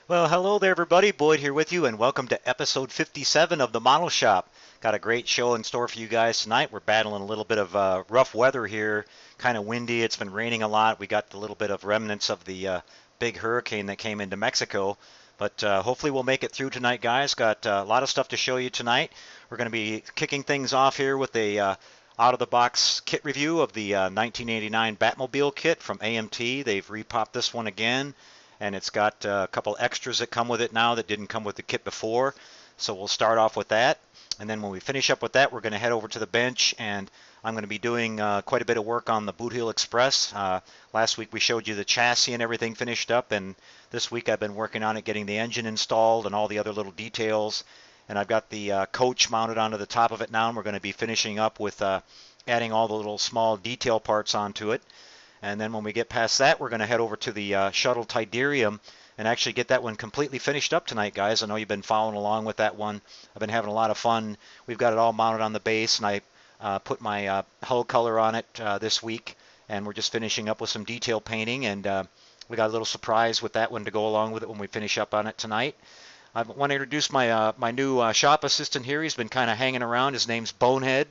Well, hello there, everybody. Boyd here with you, and welcome to episode 57 of the Model Shop. Got a great show in store for you guys tonight. We're battling a little bit of rough weather here, kind of windy. It's been raining a lot. We got a little bit of remnants of the big hurricane that came into Mexico. But hopefully we'll make it through tonight, guys. Got a lot of stuff to show you tonight. We're going to be kicking things off here with a out-of-the-box kit review of the 1989 Batmobile kit from AMT. They've repopped this one again, and it's got a couple extras that come with it now that didn't come with the kit before. So we'll start off with that, and then when we finish up with that, we're going to head over to the bench, and I'm going to be doing quite a bit of work on the Booill Express. Last week we showed you the chassis and everything finished up, and this week I've been working on it, getting the engine installed and all the other little details. And I've got the coach mounted onto the top of it now, and we're going to be finishing up with adding all the little small detail parts onto it. And then when we get past that, we're going to head over to the Shuttle Tydirium and actually get that one completely finished up tonight, guys. I know you've been following along with that one. I've been having a lot of fun. We've got it all mounted on the base, and I put my hull color on it this week, and we're just finishing up with some detail painting, and we got a little surprise with that one to go along with it when we finish up on it tonight. I want to introduce my new shop assistant here. He's been kind of hanging around. His name's Bonehead.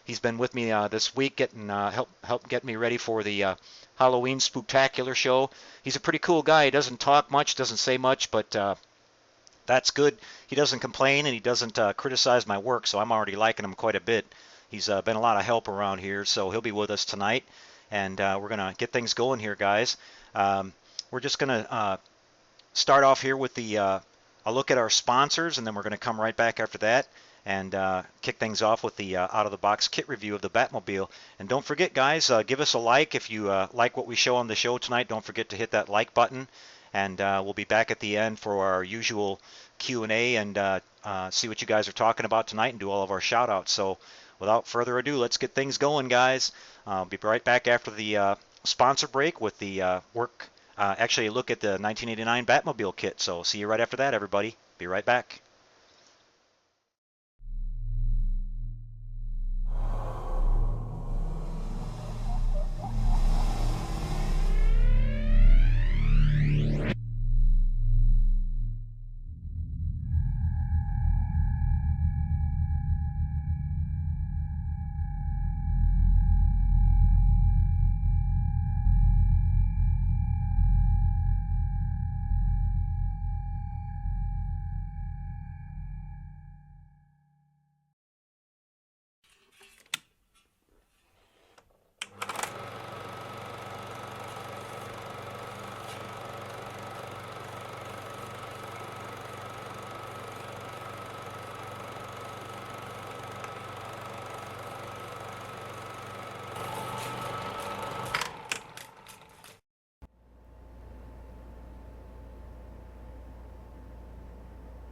He's been with me this week, getting help get me ready for the Halloween Spooktacular show. He's a pretty cool guy. He doesn't talk much, doesn't say much, but that's good. He doesn't complain, and he doesn't criticize my work, so I'm already liking him quite a bit. He's been a lot of help around here, so he'll be with us tonight, and we're gonna get things going here, guys. We're just gonna start off here with a look at our sponsors, and then we're gonna come right back after that and kick things off with the out-of-the-box kit review of the Batmobile. And don't forget, guys, give us a like if you like what we show on the show tonight. Don't forget to hit that like button, and we'll be back at the end for our usual Q&A and see what you guys are talking about tonight and do all of our shout-outs. So without further ado, let's get things going, guys. I'll be right back after the sponsor break with the actually a look at the 1989 Batmobile kit. So see you right after that, everybody. Be right back.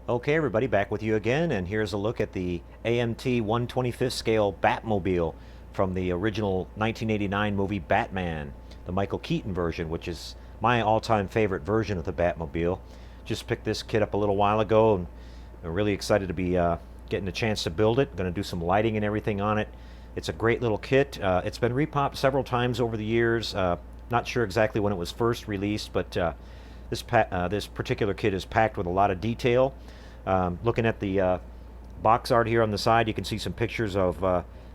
Okay, everybody, back with you again, and here's a look at the AMT 1/25th scale Batmobile from the original 1989 movie Batman, the Michael Keaton version, which is my all-time favorite version of the Batmobile. Just picked this kit up a little while ago, and I'm really excited to be getting a chance to build it. Going to do some lighting and everything on it. It's a great little kit. It's been repopped several times over the years. Not sure exactly when it was first released, but this particular kit is packed with a lot of detail. Looking at the box art here on the side, you can see some pictures of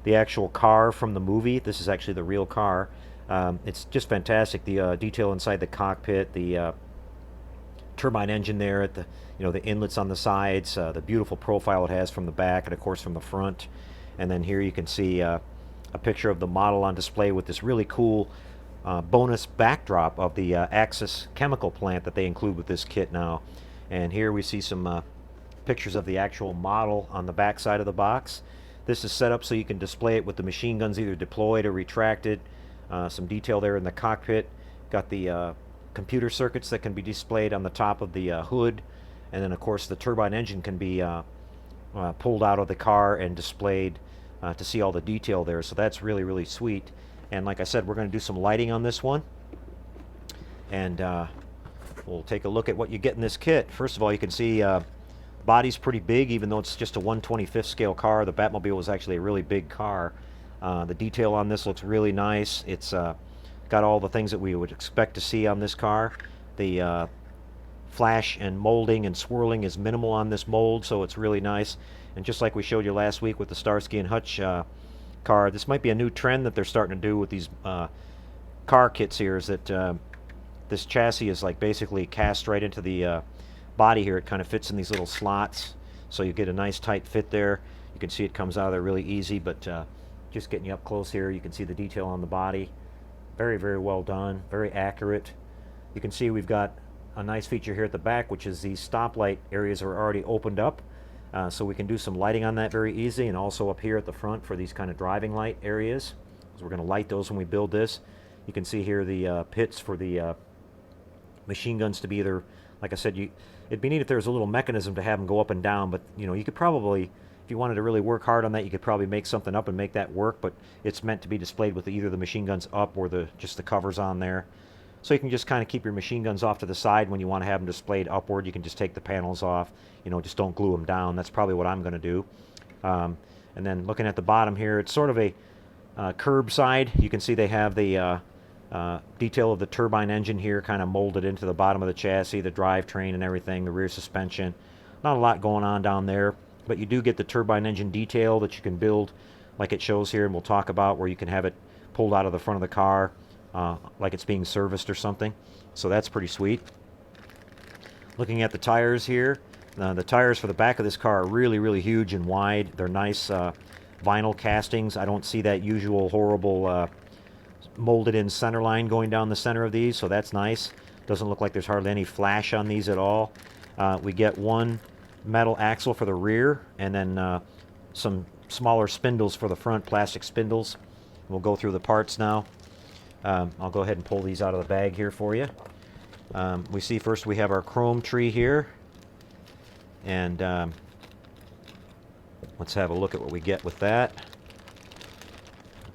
the actual car from the movie. This is actually the real car. It's just fantastic. The detail inside the cockpit, the turbine engine there at the inlets on the sides, the beautiful profile it has from the back and of course from the front. And then here you can see a picture of the model on display with this really cool bonus backdrop of the Axis chemical plant that they include with this kit now. And here we see some pictures of the actual model on the back side of the box. This is set up so you can display it with the machine guns either deployed or retracted. Some detail there in the cockpit. Got the computer circuits that can be displayed on the top of the hood, and then of course the turbine engine can be pulled out of the car and displayed to see all the detail there. So that's really, really sweet. And like I said, we're going to do some lighting on this one, and we'll take a look at what you get in this kit. First of all, you can see body's pretty big, even though it's just a 1/25th scale car. The Batmobile was actually a really big car. The detail on this looks really nice. It's got all the things that we would expect to see on this car. The flash and molding and swirling is minimal on this mold, so it's really nice. And just like we showed you last week with the Starsky and Hutch car, this might be a new trend that they're starting to do with these car kits here, is that this chassis is like basically cast right into the body here. It kind of fits in these little slots, so you get a nice tight fit there. You can see it comes out of there really easy, but just getting you up close here, you can see the detail on the body. Very, very well done, very accurate. You can see we've got a nice feature here at the back, which is these stoplight areas are already opened up, so we can do some lighting on that very easy, and also up here at the front for these kind of driving light areas. So we're going to light those when we build this. You can see here the pits for the machine guns to be either, like I said, it'd be neat if there was a little mechanism to have them go up and down, but you could probably, if you wanted to really work hard on that, you could probably make something up and make that work, but it's meant to be displayed with either the machine guns up or just the covers on there. So you can just kind of keep your machine guns off to the side. When you want to have them displayed upward, you can just take the panels off. Just don't glue them down. That's probably what I'm going to do. And then looking at the bottom here, it's sort of a curb side. You can see they have the detail of the turbine engine here kind of molded into the bottom of the chassis, the drivetrain and everything, the rear suspension. Not a lot going on down there, but you do get the turbine engine detail that you can build like it shows here, and we'll talk about, where you can have it pulled out of the front of the car like it's being serviced or something. So that's pretty sweet. Looking at the tires here, the tires for the back of this car are really, really huge and wide. They're nice vinyl castings. I don't see that usual horrible molded in center line going down the center of these, so that's nice. Doesn't look like there's hardly any flash on these at all. We get one metal axle for the rear, and then some smaller spindles for the front, plastic spindles. We'll go through the parts now. I'll go ahead and pull these out of the bag here for you. We see first we have our chrome tree here, and let's have a look at what we get with that.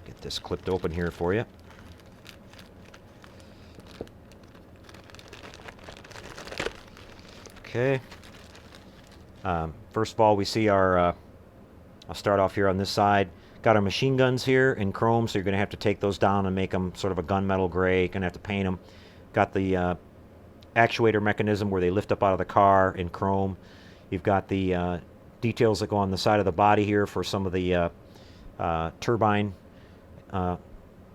Get this clipped open here for you. Okay. First of all, we see our, I'll start off here on this side. Got our machine guns here in chrome, so you're going to have to take those down and make them sort of a gunmetal gray. You're going to have to paint them. Got the actuator mechanism where they lift up out of the car in chrome. You've got the details that go on the side of the body here for some of the turbine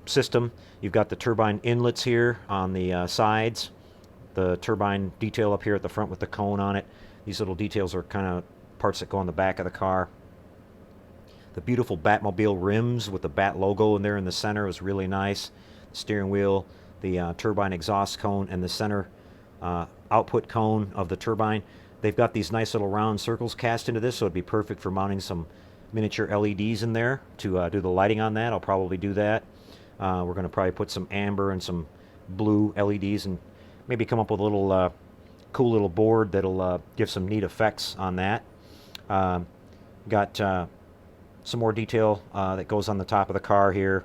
system. You've got the turbine inlets here on the sides. The turbine detail up here at the front with the cone on it. These little details are kind of parts that go on the back of the car. The beautiful Batmobile rims with the Bat logo in there in the center is really nice. The steering wheel, the turbine exhaust cone, and the center output cone of the turbine. They've got these nice little round circles cast into this, so it'd be perfect for mounting some miniature LEDs in there to do the lighting on that. I'll probably do that. We're going to probably put some amber and some blue LEDs and maybe come up with a little cool little board that'll give some neat effects on that. Got some more detail that goes on the top of the car here.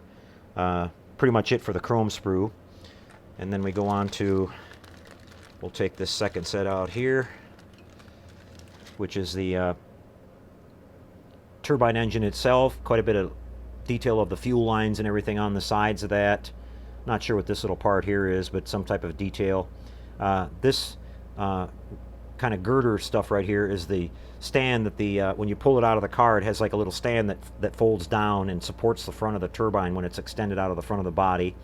Pretty much it for the chrome sprue. And then we go on to, we'll take this second set out here, which is the turbine engine itself. Quite a bit of detail of the fuel lines and everything on the sides of that. Not sure what this little part here is, but some type of detail. This kind of girder stuff right here is the stand that when you pull it out of the car, it has like a little stand that folds down and supports the front of the turbine when it's extended out of the front of the body.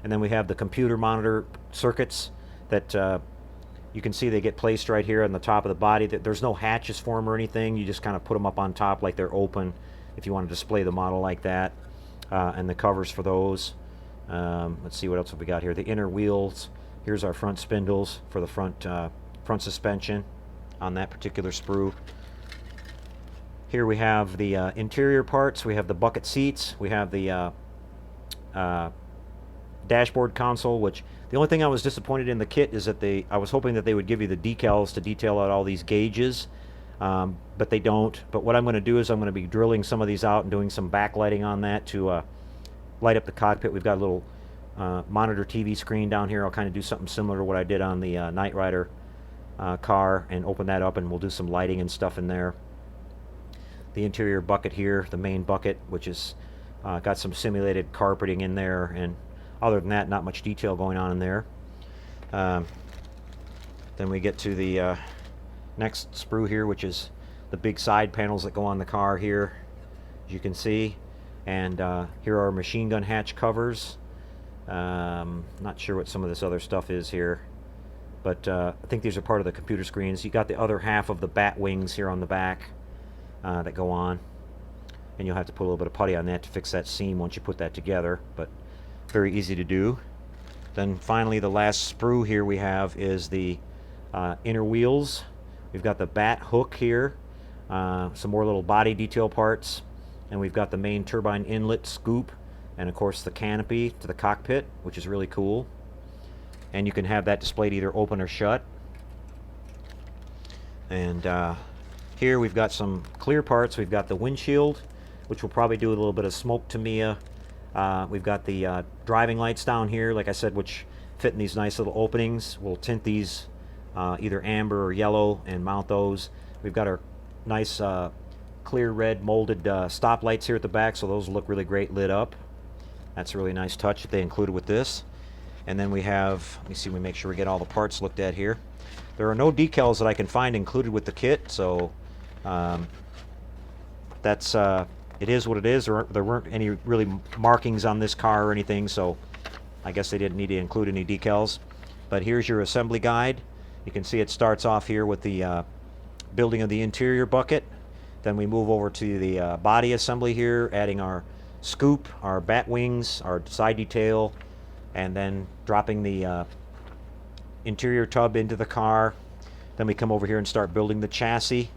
And then we have the computer monitor circuits that you can see they get placed right here on the top of the body. There's no hatches for them or anything. You just kind of put them up on top like they're open if you want to display the model like that. And the covers for those. Let's see what else have we got here. The inner wheels. Here's our front spindles for the front suspension on that particular sprue. Here we have the interior parts. We have the bucket seats. We have the dashboard console, which the only thing I was disappointed in the kit is that I was hoping that they would give you the decals to detail out all these gauges, but they don't. But what I'm going to do is I'm going to be drilling some of these out and doing some backlighting on that to light up the cockpit. We've got a little monitor TV screen down here. I'll kind of do something similar to what I did on the Knight Rider car and open that up, and we'll do some lighting and stuff in there. The interior bucket here, the main bucket, which is got some simulated carpeting in there, and other than that, not much detail going on in there. Then we get to the next sprue here, which is the big side panels that go on the car here, as you can see. And here are machine gun hatch covers. Not sure what some of this other stuff is here, but I think these are part of the computer screens. You got the other half of the bat wings here on the back that go on, and you'll have to put a little bit of putty on that to fix that seam once you put that together, but very easy to do. Then finally, the last sprue here we have is the inner wheels. We've got the bat hook here, some more little body detail parts, and we've got the main turbine inlet scoop, and of course the canopy to the cockpit, which is really cool. And you can have that displayed either open or shut. And here we've got some clear parts. We've got the windshield, which will probably do a little bit of smoke to Mia. We've got the driving lights down here, like I said, which fit in these nice little openings. We'll tint these either amber or yellow and mount those. We've got our nice clear red molded stop lights here at the back, so those look really great lit up. That's a really nice touch that they included with this. And then we have, let me see, we make sure we get all the parts looked at here. There are no decals that I can find included with the kit, so that's it is what it is. There weren't any really markings on this car or anything, so I guess they didn't need to include any decals. But here's your assembly guide. You can see it starts off here with the building of the interior bucket. Then we move over to the body assembly here, adding our scoop, our bat wings, our side detail, and then dropping the interior tub into the car. Then we come over here and start building the chassis.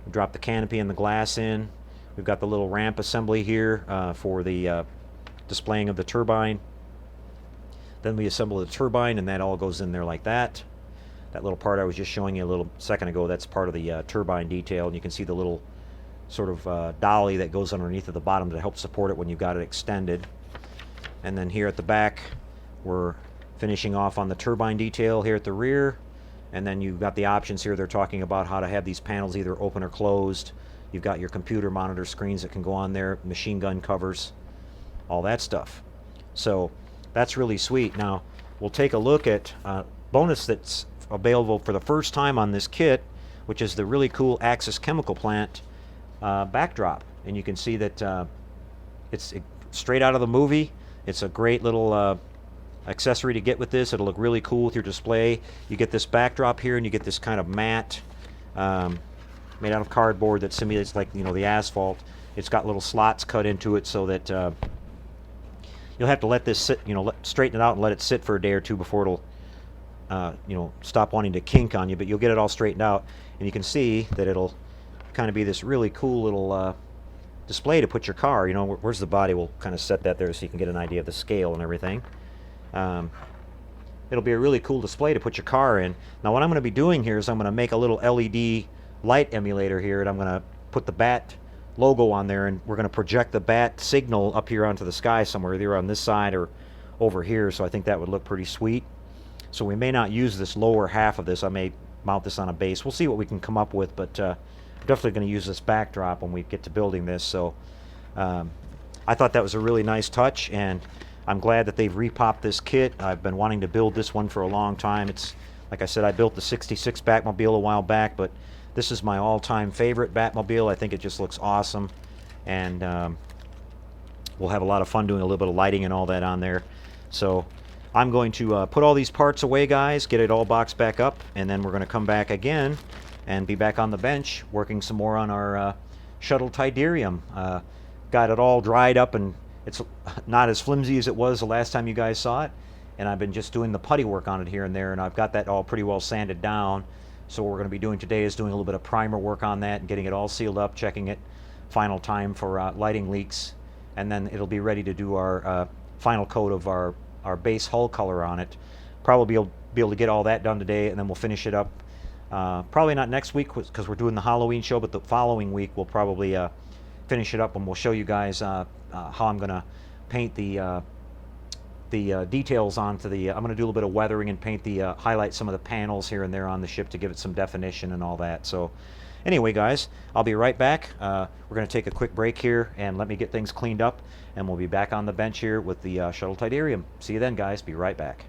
We drop the canopy and the glass in. We've got the little ramp assembly here for the displaying of the turbine. Then we assemble the turbine, and that all goes in there like that. That little part I was just showing you a little second ago, that's part of the turbine detail, and you can see the little sort of dolly that goes underneath at the bottom to help support it when you've got it extended. And then here at the back, we're finishing off on the turbine detail here at the rear. And then you've got the options here. They're talking about how to have these panels either open or closed. You've got your computer monitor screens that can go on there, machine gun covers, all that stuff. So that's really sweet. Now we'll take a look at bonus that's available for the first time on this kit, which is the really cool Axis Chemical Plant backdrop. And you can see that it's straight out of the movie. It's a great little accessory to get with this. It'll look really cool with your display. You get this backdrop here, and you get this kind of matte made out of cardboard that simulates, like, you know, the asphalt. It's got little slots cut into it so that you'll have to let this sit, you know, straighten it out and let it sit for a day or two before it'll you know, stop wanting to kink on you. But you'll get it all straightened out, and you can see that it'll kind of be this really cool little display to put your car. You know, where's the body? We'll kind of set that there so you can get an idea of the scale and everything. It'll be a really cool display to put your car in. Now what I'm going to be doing here is I'm going to make a little LED light emulator here, and I'm going to put the bat logo on there, and we're going to project the bat signal up here onto the sky somewhere, either on this side or over here. So I think that would look pretty sweet. So we may not use this lower half of this. I may mount this on a base. We'll see what we can come up with, but I'm definitely going to use this backdrop when we get to building this. So I thought that was a really nice touch, and I'm glad that they've repopped this kit. I've been wanting to build this one for a long time. It's, like I said, I built the 66 Batmobile a while back, but this is my all-time favorite Batmobile. I think it just looks awesome, and we'll have a lot of fun doing a little bit of lighting and all that on there. So I'm going to put all these parts away, guys, get it all boxed back up, and then we're going to come back again and be back on the bench working some more on our Shuttle Tydirium. Got it all dried up, and it's not as flimsy as it was the last time you guys saw it, and I've been just doing the putty work on it here and there, and I've got that all pretty well sanded down. So what we're going to be doing today is doing a little bit of primer work on that and getting it all sealed up, checking it final time for lighting leaks, and then it'll be ready to do our final coat of our base hull color on it. Probably be able to get all that done today, and then we'll finish it up. Probably not next week because we're doing the Halloween show, but the following week we'll probably finish it up, and we'll show you guys how I'm going to paint the details onto the. I'm going to do a little bit of weathering and paint the highlight some of the panels here and there on the ship to give it some definition and all that. So anyway, guys, I'll be right back. We're going to take a quick break here and let me get things cleaned up, and we'll be back on the bench here with the Shuttle Tydirium. See you then, guys. Be right back.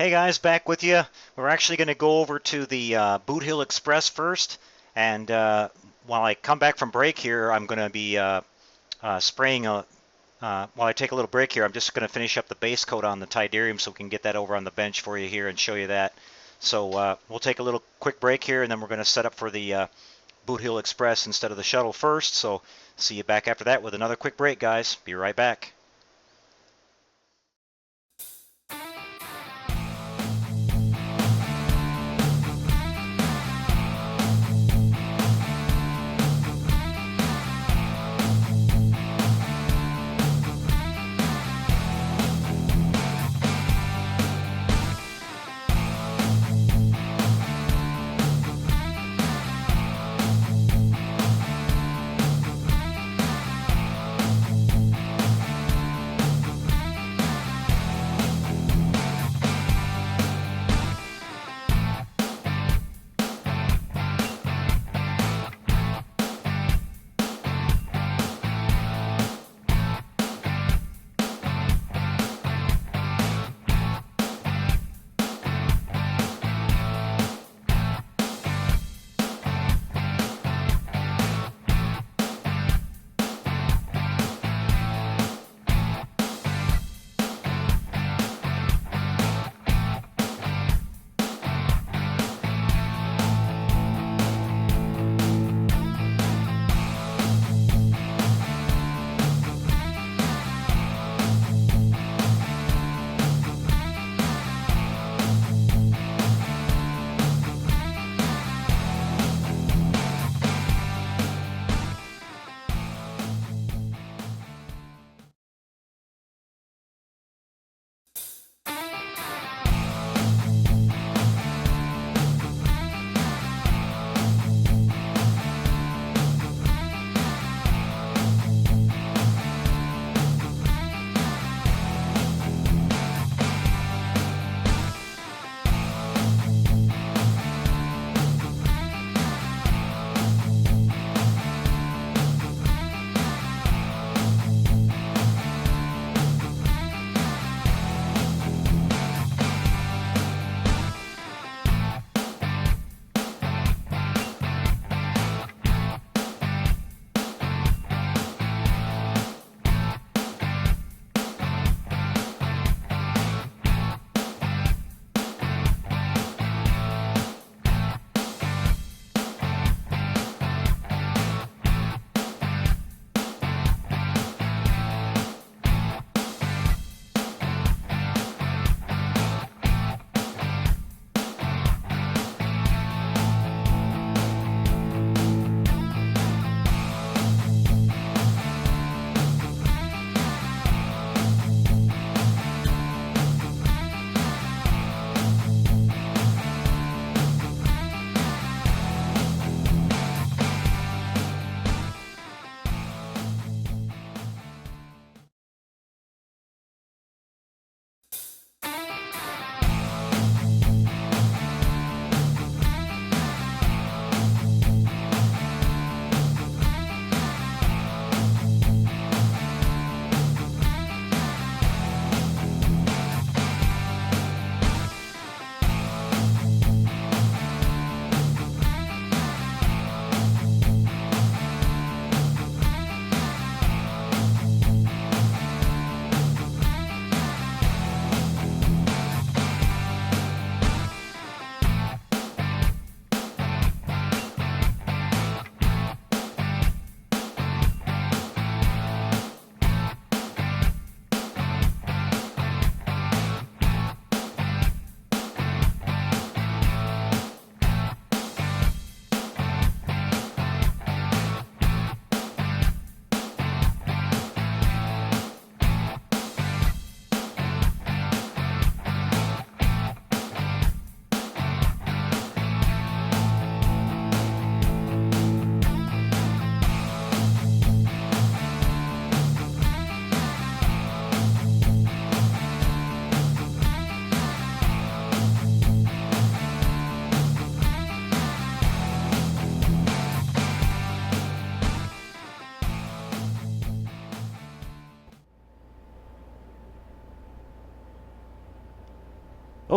Hey guys, back with you. We're actually going to go over to the Booill Express first, and while I come back from break here, I'm going to be spraying while I take a little break here, I'm just going to finish up the base coat on the Tydirium so we can get that over on the bench for you here and show you that. So we'll take a little quick break here, and then we're going to set up for the Booill Express instead of the shuttle first. So see you back after that with another quick break, guys. Be right back.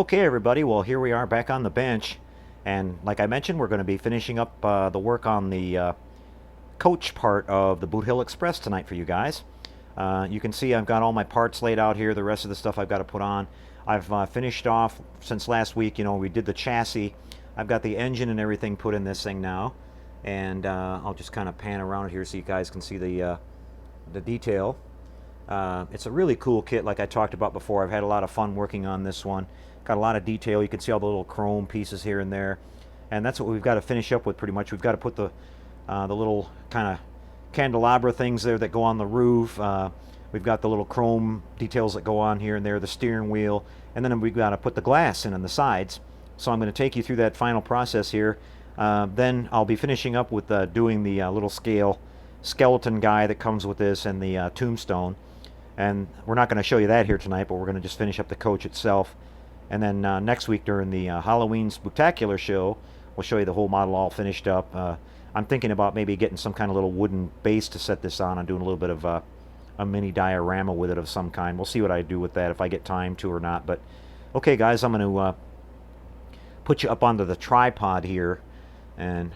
Okay, everybody, well, here we are back on the bench. And like I mentioned, we're going to be finishing up the work on the coach part of the Booill Express tonight for you guys. You can see I've got all my parts laid out here, the rest of the stuff I've got to put on. I've finished off since last week. We did the chassis. I've got the engine and everything put in this thing now. And I'll just kind of pan around it here so you guys can see the detail. It's a really cool kit like I talked about before. I've had a lot of fun working on this one. Got a lot of detail. You can see all the little chrome pieces here and there. And that's what we've got to finish up with pretty much. We've got to put the little kind of candelabra things there that go on the roof. We've got the little chrome details that go on here and there, the steering wheel. And then we've got to put the glass in on the sides. So I'm going to take you through that final process here. Then I'll be finishing up with doing the little skeleton guy that comes with this and the tombstone. And we're not going to show you that here tonight, but we're going to just finish up the coach itself. And then next week during the Halloween Spooktacular show, we'll show you the whole model all finished up. I'm thinking about maybe getting some kind of little wooden base to set this on and doing a little bit of a mini diorama with it of some kind. We'll see what I do with that, if I get time to or not. But okay, guys, I'm going to put you up onto the tripod here, and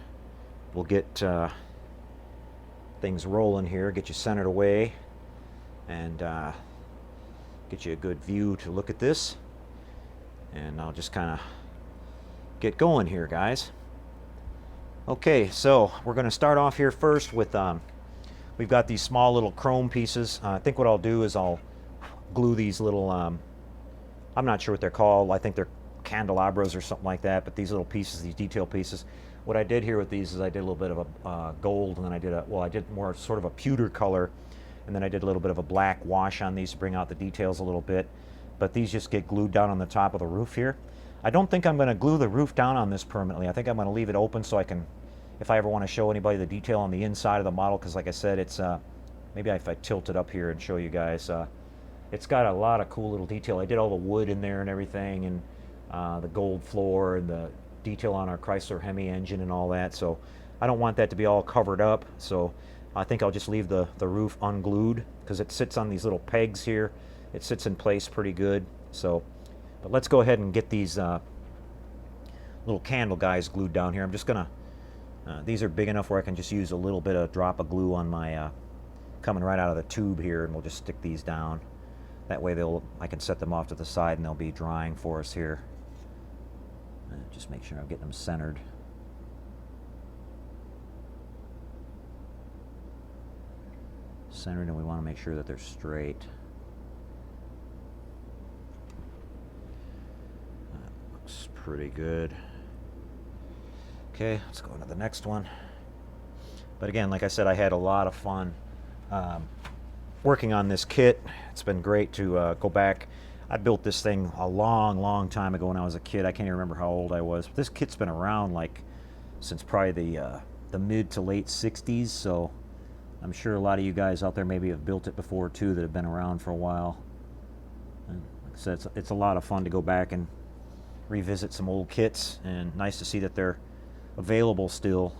we'll get things rolling here, get you centered away, and get you a good view to look at this. And I'll just kind of get going here, guys. Okay, so we're going to start off here first with we've got these small little chrome pieces. I think what I'll do is I'll glue these little I'm not sure what they're called. I think they're candelabras or something like that, but these little pieces, these detail pieces. What I did here with these is I did a little bit of a gold, and then I did more sort of a pewter color, and then I did a little bit of a black wash on these to bring out the details a little bit. But these just get glued down on the top of the roof here. I don't think I'm going to glue the roof down on this permanently. I think I'm going to leave it open so I can, if I ever want to show anybody the detail on the inside of the model, because like I said, it's maybe if I tilt it up here and show you guys, it's got a lot of cool little detail. I did all the wood in there and everything, and the gold floor and the detail on our Chrysler Hemi engine and all that. So I don't want that to be all covered up. So I think I'll just leave the roof unglued, because it sits on these little pegs here. It sits in place pretty good. So, but let's go ahead and get these little candle guys glued down here. I'm just gonna these are big enough where I can just use a little bit of drop of glue on my coming right out of the tube here, and we'll just stick these down. That way I can set them off to the side and they'll be drying for us here. Just make sure I'm getting them centered. Centered, and we want to make sure that they're straight. That looks pretty good. Okay, let's go on to the next one. But again, like I said, I had a lot of fun working on this kit. It's been great to go back. I built this thing a long time ago when I was a kid. I can't even remember how old I was. But this kit's been around like since probably the mid to late 60s, so I'm sure a lot of you guys out there maybe have built it before too that have been around for a while. And like I said, it's a lot of fun to go back and revisit some old kits, and nice to see that they're available still.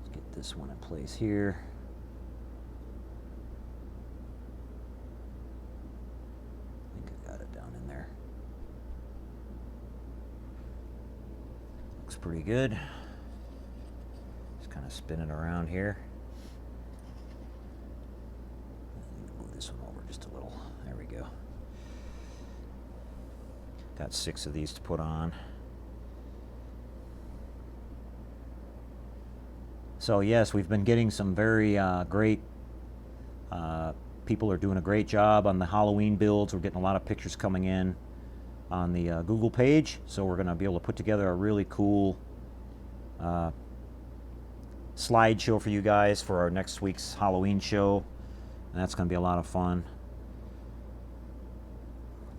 Let's get this one in place here. I think I got it down in there. Looks pretty good. Just kind of spin it around here. Move this one over just a little. There we go. Got 6 of these to put on. So yes, we've been getting some very great people are doing a great job on the Halloween builds. We're getting a lot of pictures coming in on the Google page, so we're going to be able to put together a really cool slideshow for you guys for our next week's Halloween show, and that's going to be a lot of fun.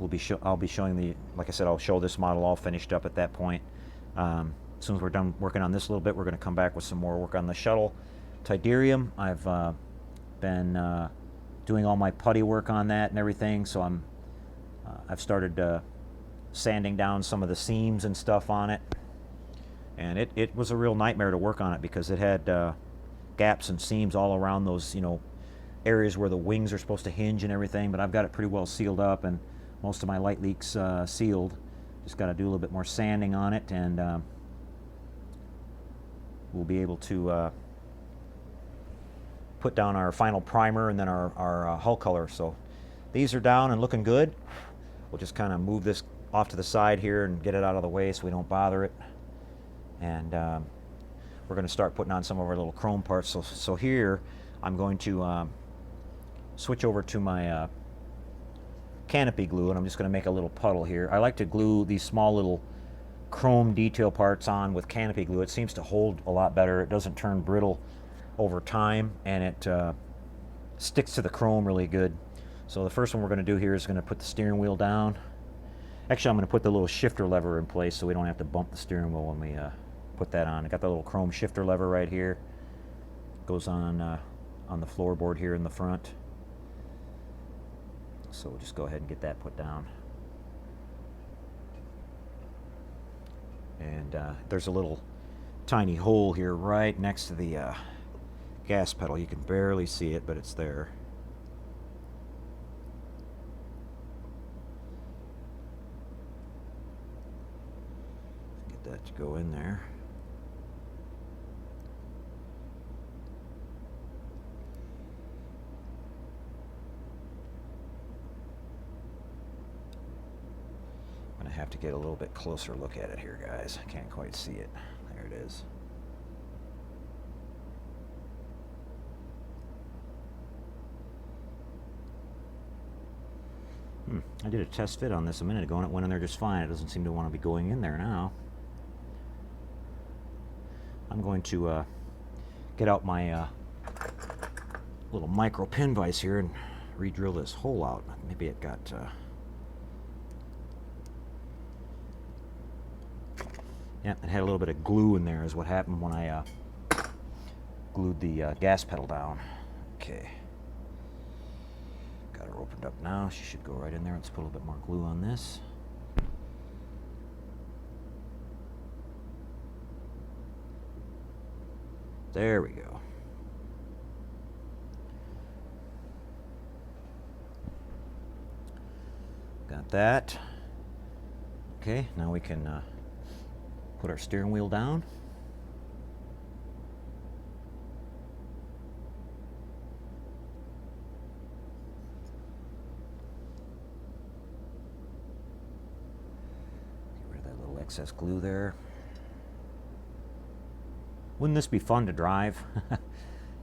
I'll be showing the, like I said, I'll show this model all finished up at that point. As soon as we're done working on this a little bit, we're going to come back with some more work on the Shuttle Tydirium. I've been doing all my putty work on that and everything, so I've started sanding down some of the seams and stuff on it. And it was a real nightmare to work on it because it had gaps and seams all around those, areas where the wings are supposed to hinge and everything, but I've got it pretty well sealed up, and most of my light leaks sealed. Just got to do a little bit more sanding on it, and we'll be able to put down our final primer and then our hull color. So these are down and looking good. We'll just kind of move this off to the side here and get it out of the way so we don't bother it. And we're going to start putting on some of our little chrome parts. So here I'm going to switch over to my canopy glue, and I'm just going to make a little puddle here. I like to glue these small little chrome detail parts on with canopy glue. It seems to hold a lot better. It doesn't turn brittle over time, and it sticks to the chrome really good. So the first one we're going to do here is going to put the steering wheel down. Actually, I'm going to put the little shifter lever in place so we don't have to bump the steering wheel when we put that on. I got the little chrome shifter lever right here. Goes on the floorboard here in the front. So we'll just go ahead and get that put down. And there's a little tiny hole here right next to the gas pedal. You can barely see it, but it's there. Get that to go in there. I'm gonna have to get a little bit closer look at it here, guys. I can't quite see it. There it is. I did a test fit on this a minute ago and it went in there just fine. It doesn't seem to want to be going in there now. I'm going to get out my little micro pin vise here and re-drill this hole out. Maybe it got yeah, it had a little bit of glue in there is what happened when I glued the gas pedal down. Okay. Got her opened up now. She should go right in there. Let's put a little bit more glue on this. There we go. Got that. Okay, now we can put our steering wheel down. Get rid of that little excess glue there. Wouldn't this be fun to drive?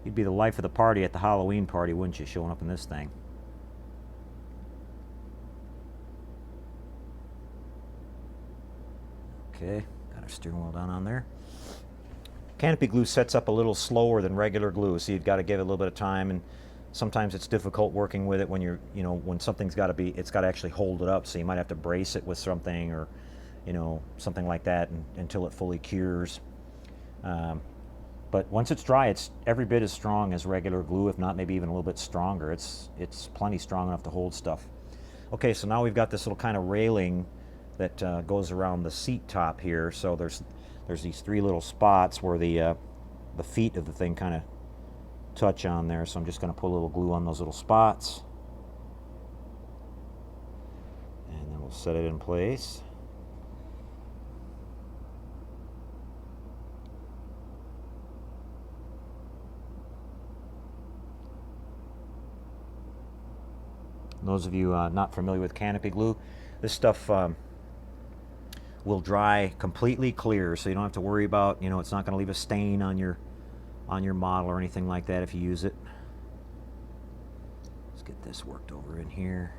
You'd be the life of the party at the Halloween party, wouldn't you, showing up in this thing? Okay, got our steering wheel down on there. Canopy glue sets up a little slower than regular glue, so you've got to give it a little bit of time, and sometimes it's difficult working with it when you're, when something's got to be, it's got to actually hold it up, so you might have to brace it with something or, something like that until it fully cures. But once it's dry, it's every bit as strong as regular glue, if not maybe even a little bit stronger. It's plenty strong enough to hold stuff. Okay, so now we've got this little kind of railing that goes around the seat top here. So there's these three little spots where the feet of the thing kind of touch on there. So I'm just going to put a little glue on those little spots, and then we'll set it in place. Those of you not familiar with canopy glue, this stuff will dry completely clear, so you don't have to worry about, it's not going to leave a stain on your model or anything like that if you use it. Let's get this worked over in here.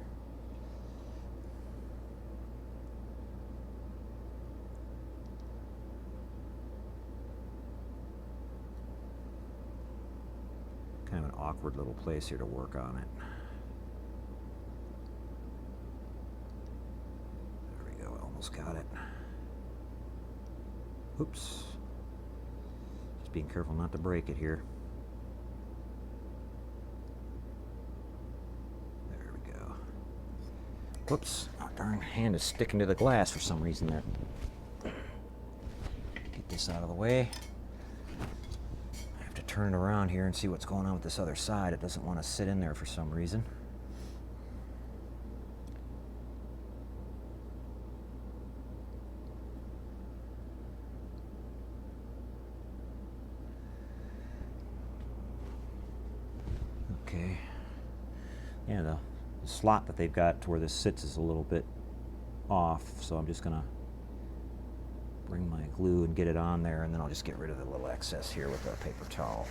Kind of an awkward little place here to work on it. Got it. Oops. Just being careful not to break it here. There we go. Whoops. Oh, darn hand is sticking to the glass for some reason there. Get this out of the way. I have to to turn it around here and see what's going on with this other side. It doesn't want to sit in there for some reason. Okay. Yeah, the slot that they've got to where this sits is a little bit off, so I'm just gonna bring my glue and get it on there, and then I'll just get rid of the little excess here with a paper towel.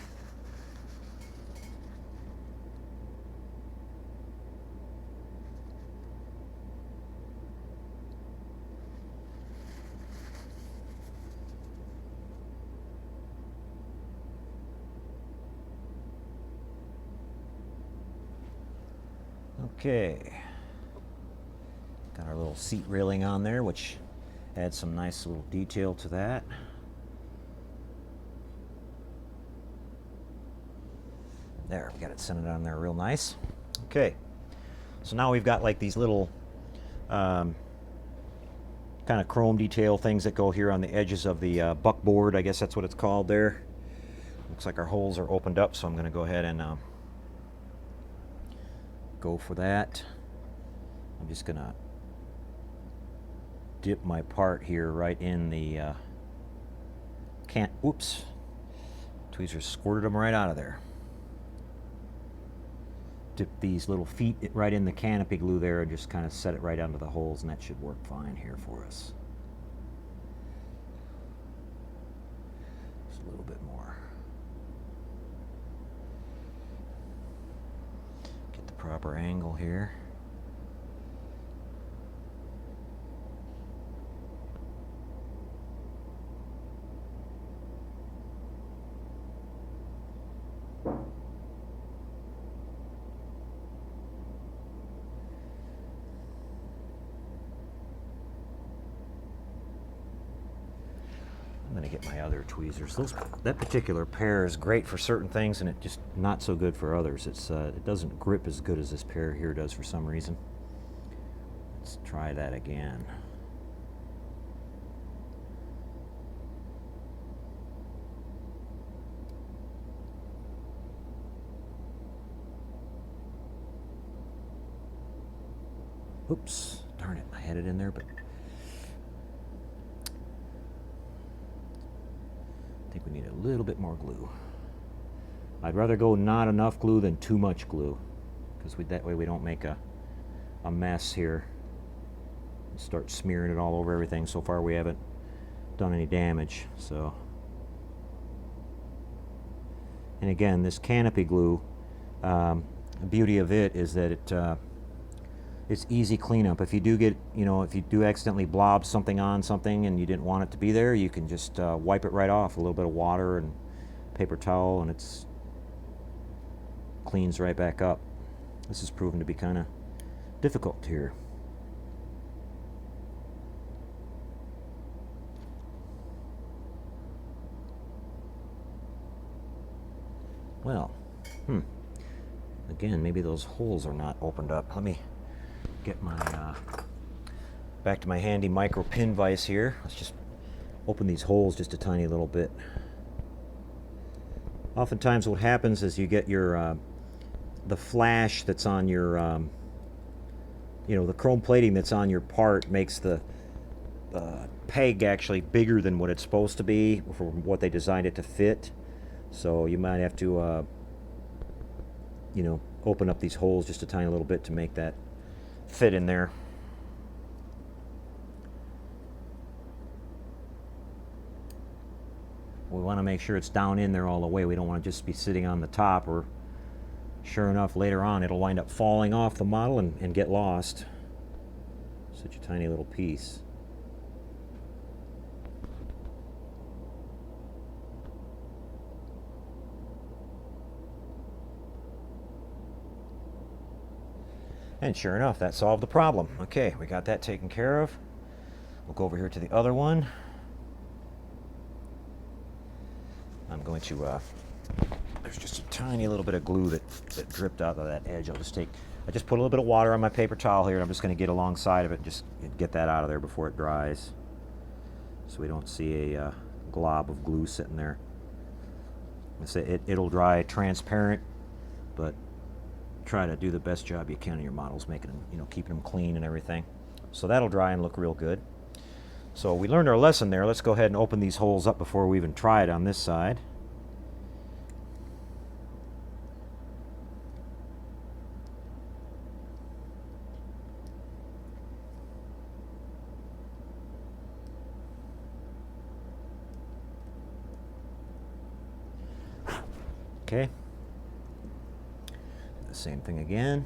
Okay, got our little seat railing on there, which adds some nice little detail to that. There, we got it centered on there real nice. Okay, so now we've got like these little kind of chrome detail things that go here on the edges of the buckboard. I guess that's what it's called there. Looks like our holes are opened up, so I'm going to go ahead and go for that. I'm just going to dip my part here right in the oops, tweezers squirted them right out of there. Dip these little feet right in the canopy glue there and just kind of set it right onto the holes, and that should work fine here for us. Just a little bit more. Get the proper angle here. I'm going to get my other tweezers. That particular pair is great for certain things, and it just not so good for others. It doesn't grip as good as this pair here does for some reason. Let's try that again. Oops, darn it, I had it in there, but I think we need a little bit more glue. I'd rather go not enough glue than too much glue, because that way we don't make a mess here and start smearing it all over everything. So far we haven't done any damage. So, and again, this canopy glue, the beauty of it is that it's easy cleanup. If you do get, if you do accidentally blob something on something and you didn't want it to be there, you can just wipe it right off. A little bit of water and paper towel, and it's cleans right back up. This has proven to be kind of difficult here. Well, again, maybe those holes are not opened up. Let me get my back to my handy micro pin vise here. Let's just open these holes just a tiny little bit. Oftentimes what happens is you get your the flash that's on your the chrome plating that's on your part makes the peg actually bigger than what it's supposed to be for what they designed it to fit. So you might have to open up these holes just a tiny little bit to make that fit in there. We want to make sure it's down in there all the way. We don't want to just be sitting on the top, or sure enough later on it'll wind up falling off the model and get lost. Such a tiny little piece. And sure enough, that solved the problem. Okay, we got that taken care of. We'll go over here to the other one. I'm going to, there's just a tiny little bit of glue that dripped out of that edge. I just put a little bit of water on my paper towel here, and I'm just going to get alongside of it and just get that out of there before it dries, so we don't see a glob of glue sitting there. It'll dry transparent, but try to do the best job you can on your models, making them, keeping them clean and everything. So that'll dry and look real good. So we learned our lesson there. Let's go ahead and open these holes up before we even try it on this side. Okay. The same thing again.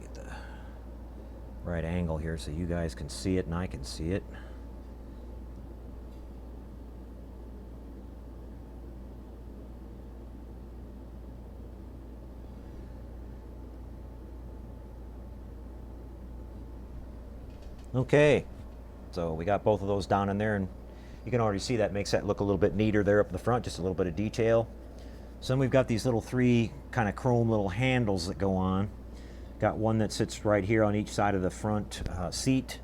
Get the right angle here so you guys can see it and I can see it. Okay, so we got both of those down in there, and you can already see that makes that look a little bit neater there up in the front, just a little bit of detail. So then we've got these little three kind of chrome little handles that go on. Got one that sits right here on each side of the front seat,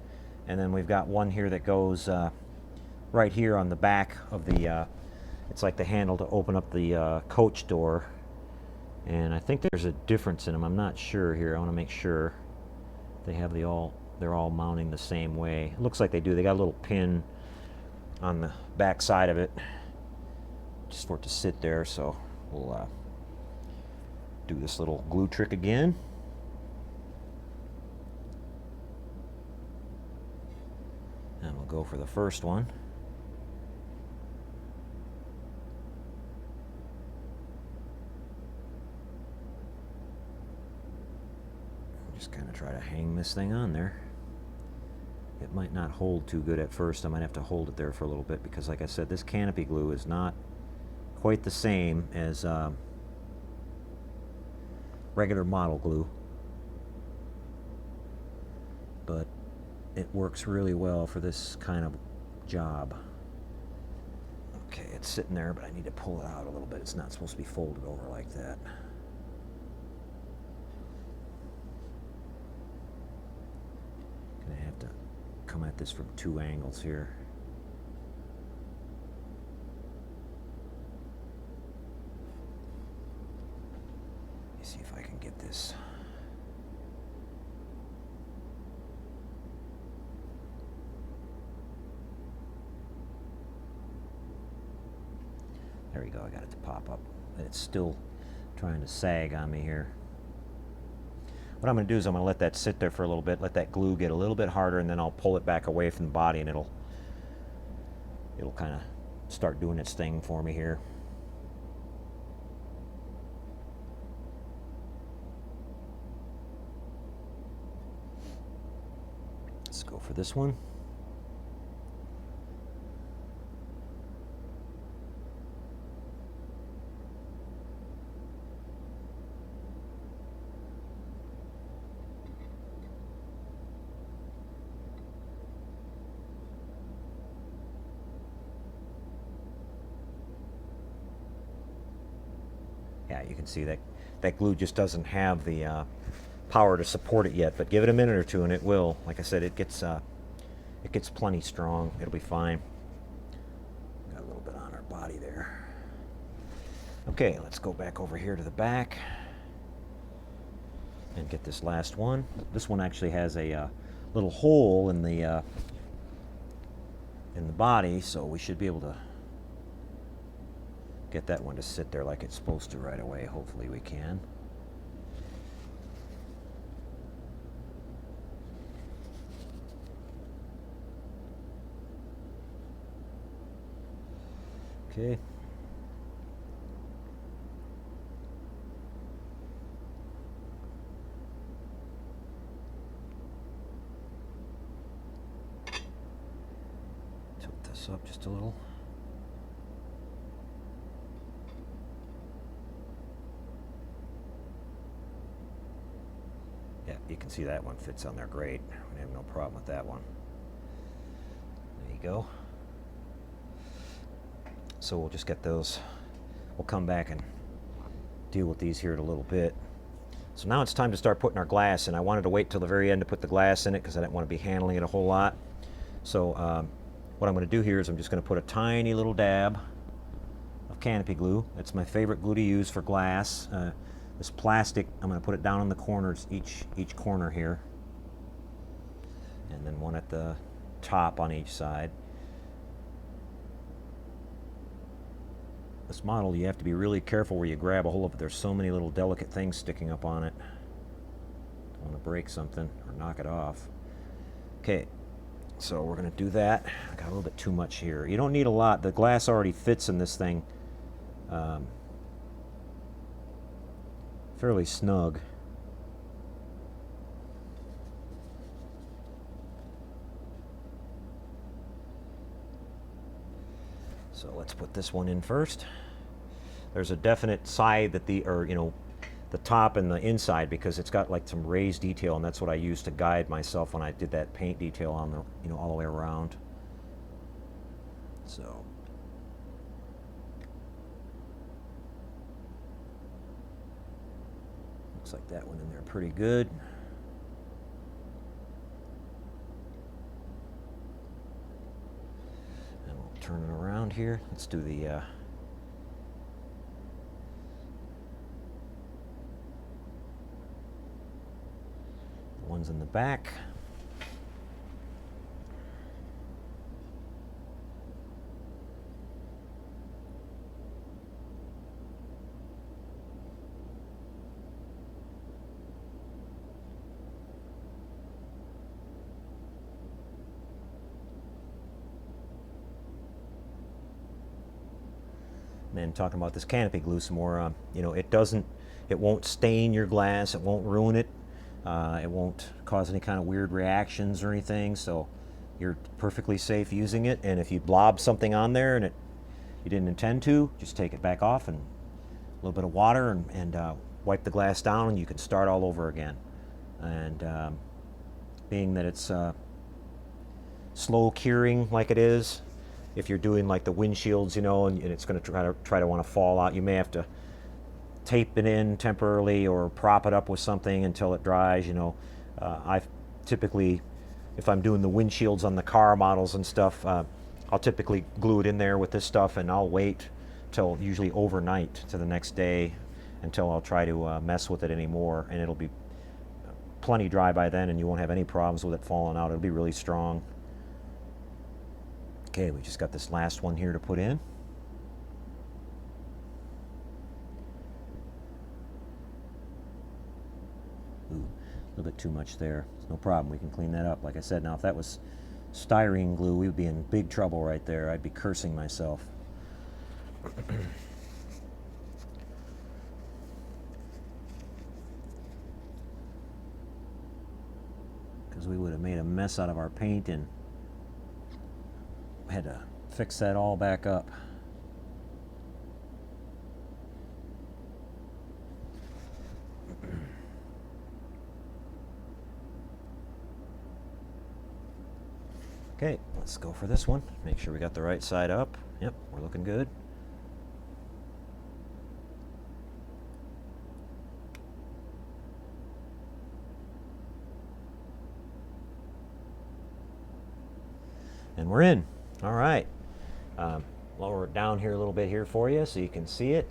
and then we've got one here that goes right here on the back of the, it's like the handle to open up the coach door. And I think there's a difference in them. I'm not sure here. I want to make sure they have they're all mounting the same way. It looks like they do. They got a little pin on the back side of it just for it to sit there. So we'll do this little glue trick again. And we'll go for the first one. Just kind of try to hang this thing on there. It might not hold too good at first. I might have to hold it there for a little bit because, like I said, this canopy glue is not quite the same as regular model glue, but it works really well for this kind of job. Okay, it's sitting there, but I need to pull it out a little bit. It's not supposed to be folded over like that. Gonna have to come at this from two angles here. Let me see if I can get this. There we go, I got it to pop up. And it's still trying to sag on me here. What I'm going to do is I'm going to let that sit there for a little bit, let that glue get a little bit harder, and then I'll pull it back away from the body, and it'll kind of start doing its thing for me here. Let's go for this one. Yeah, you can see that glue just doesn't have the power to support it yet, but give it a minute or two and it will. Like I said, it gets plenty strong. It'll be fine. Got a little bit on our body there. Okay, let's go back over here to the back and get this last one. This one actually has a little hole in the body, so we should be able to get that one to sit there like it's supposed to right away. Hopefully we can. Okay. Tilt this up just a little. Yeah, you can see that one fits on there great. I have no problem with that one. There you go. So we'll just get those. We'll come back and deal with these here in a little bit. So now it's time to start putting our glass in. I wanted to wait till the very end to put the glass in it because I didn't want to be handling it a whole lot. So what I'm going to do here is I'm just going to put a tiny little dab of canopy glue. It's my favorite glue to use for glass. This plastic, I'm going to put it down in the corners, each corner here, and then one at the top on each side. This model, you have to be really careful where you grab a hold of it. There's so many little delicate things sticking up on it. Don't want to break something or knock it off. Okay, so we're going to do that. I got a little bit too much here. You don't need a lot. The glass already fits in this thing fairly snug. So let's put this one in first. There's a definite side that the top and the inside, because it's got like some raised detail, and that's what I used to guide myself when I did that paint detail on the all the way around. So looks like that went in there pretty good. And we'll turn it around here. Let's do the ones in the back. And then talking about this canopy glue some more, it won't stain your glass, it won't ruin it. It won't cause any kind of weird reactions or anything, so you're perfectly safe using it. And if you blob something on there and you didn't intend to, just take it back off and a little bit of water and wipe the glass down, and you can start all over again. And being that it's slow curing like it is, if you're doing like the windshields, and it's going to try to want to fall out, you may have to tape it in temporarily or prop it up with something until it dries. I typically, if I'm doing the windshields on the car models and stuff, I'll typically glue it in there with this stuff, and I'll wait till usually overnight to the next day until I'll try to mess with it anymore, and it'll be plenty dry by then, and you won't have any problems with it falling out. It'll be really strong. Okay, we just got this last one here to put in. Ooh, a little bit too much there. It's no problem, we can clean that up. Like I said, now if that was styrene glue, we would be in big trouble right there. I'd be cursing myself. Because we would have made a mess out of our paint and had to fix that all back up. Okay, let's go for this one. Make sure we got the right side up. Yep, we're looking good. And we're in. All right. Lower it down here a little bit here for you so you can see it.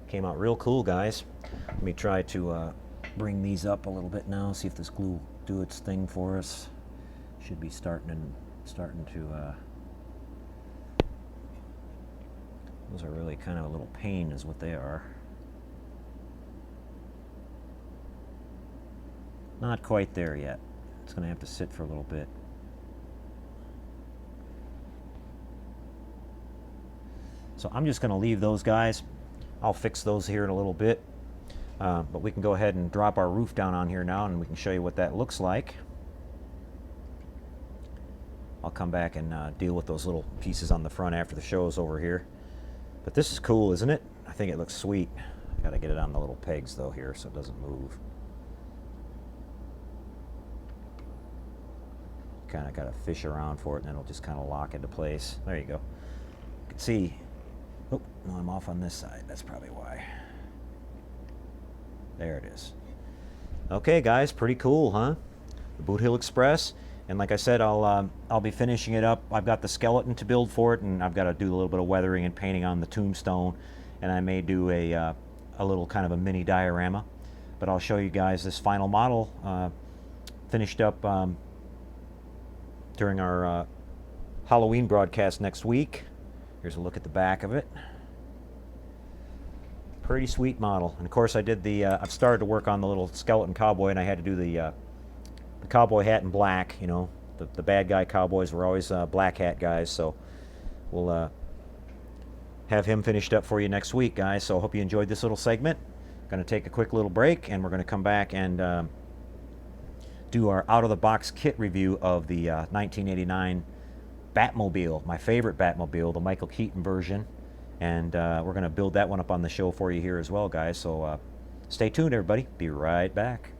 Came out real cool, guys. Let me try to bring these up a little bit now, see if this glue will do its thing for us. Should be starting to those are really kind of a little pain is what they are. Not quite there yet. It's going to have to sit for a little bit. So I'm just going to leave those guys. I'll fix those here in a little bit. But we can go ahead and drop our roof down on here now, and we can show you what that looks like. I'll come back and deal with those little pieces on the front after the show's over here. But this is cool, isn't it? I think it looks sweet. I got to get it on the little pegs though here so it doesn't move. Kind of got to fish around for it, and then it'll just kind of lock into place. There you go. You can see Oh, no, I'm off on this side. That's probably why. There it is. Okay, guys, pretty cool, huh? The Boot Hill Express. And like I said, I'll be finishing it up. I've got the skeleton to build for it, and I've got to do a little bit of weathering and painting on the tombstone. And I may do a little kind of a mini diorama. But I'll show you guys this final model finished up during our Halloween broadcast next week. Here's a look at the back of it. Pretty sweet model. And of course, I did I've started to work on the little skeleton cowboy, and I had to do the cowboy hat in black. You know, the bad guy cowboys were always black hat guys. So we'll have him finished up for you next week, guys. So I hope you enjoyed this little segment. Going to take a quick little break, and we're going to come back and do our out-of-the-box kit review of the 1989 Batmobile, my favorite Batmobile, the Michael Keaton version. And we're going to build that one up on the show for you here as well, guys. So stay tuned, everybody. Be right back.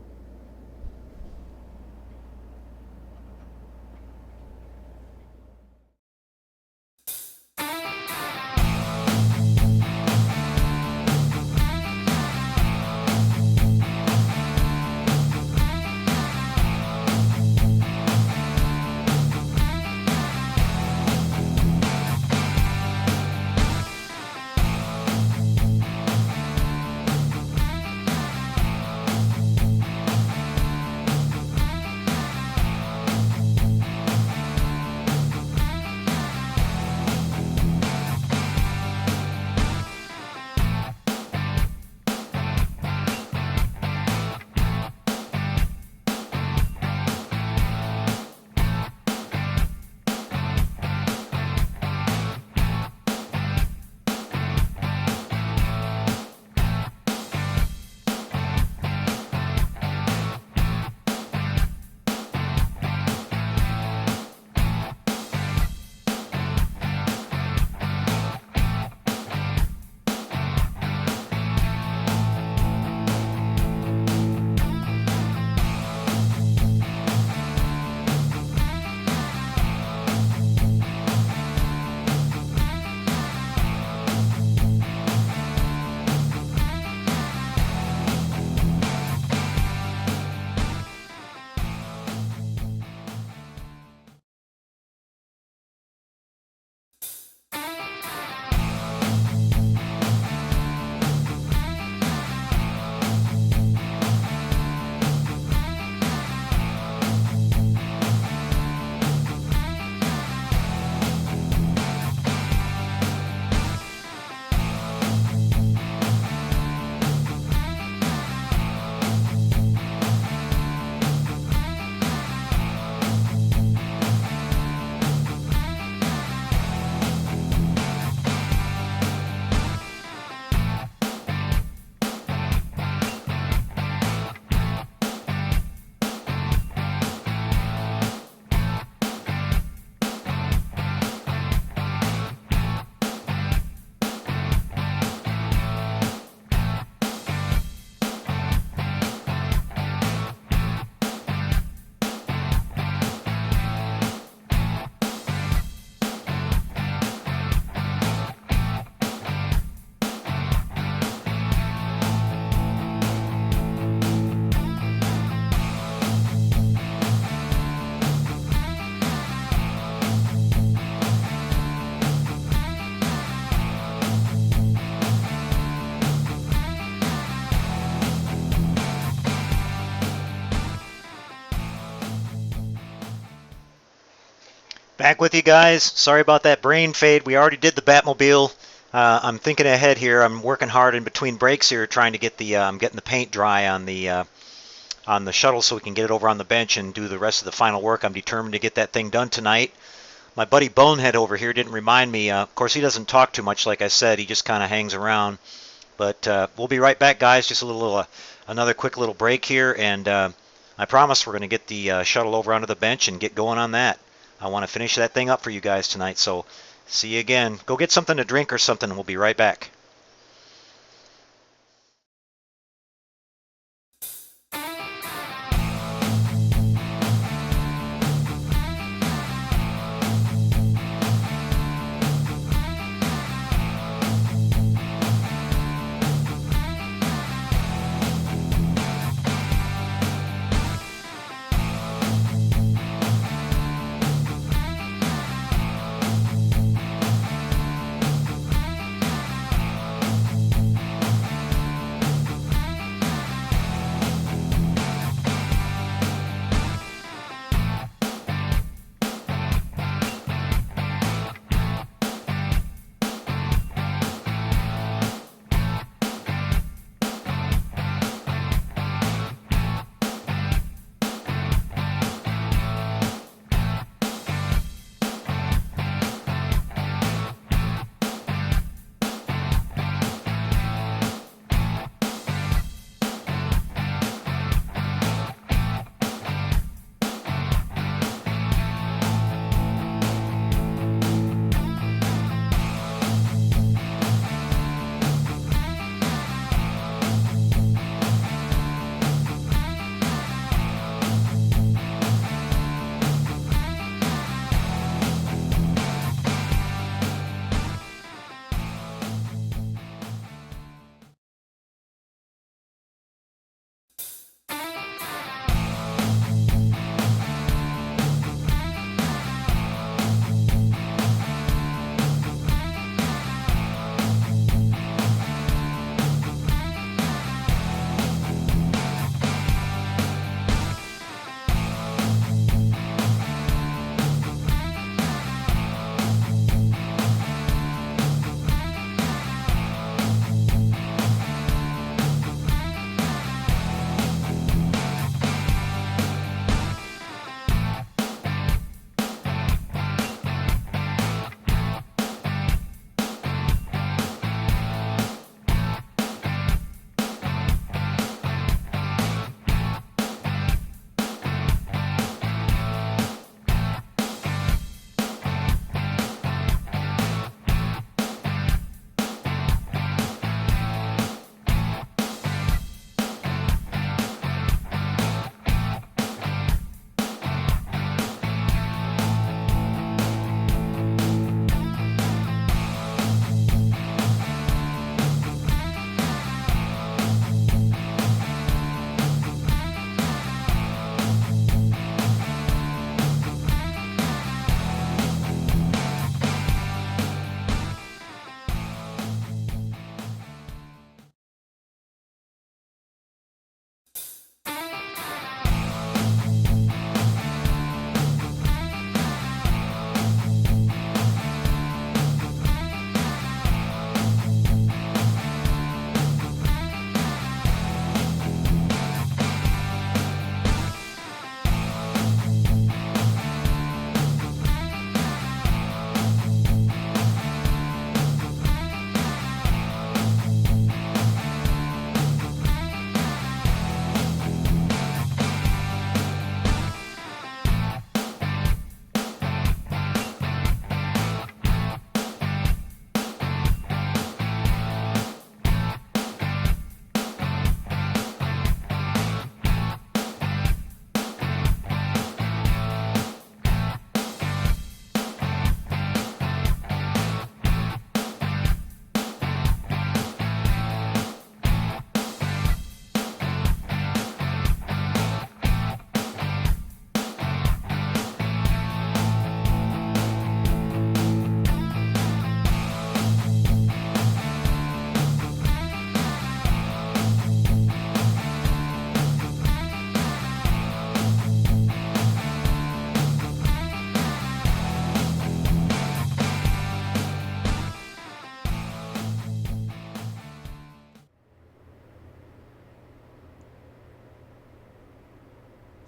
Back with you guys. Sorry about that brain fade. We already did the Batmobile. I'm thinking ahead here. I'm working hard in between breaks here, trying to get I'm getting the paint dry on the shuttle so we can get it over on the bench and do the rest of the final work. I'm determined to get that thing done tonight. My buddy Bonehead over here didn't remind me. Of course, he doesn't talk too much, like I said. He just kind of hangs around. But we'll be right back, guys. Just another quick little break here, and I promise we're going to get the shuttle over onto the bench and get going on that. I want to finish that thing up for you guys tonight. So see you again. Go get something to drink or something, and we'll be right back.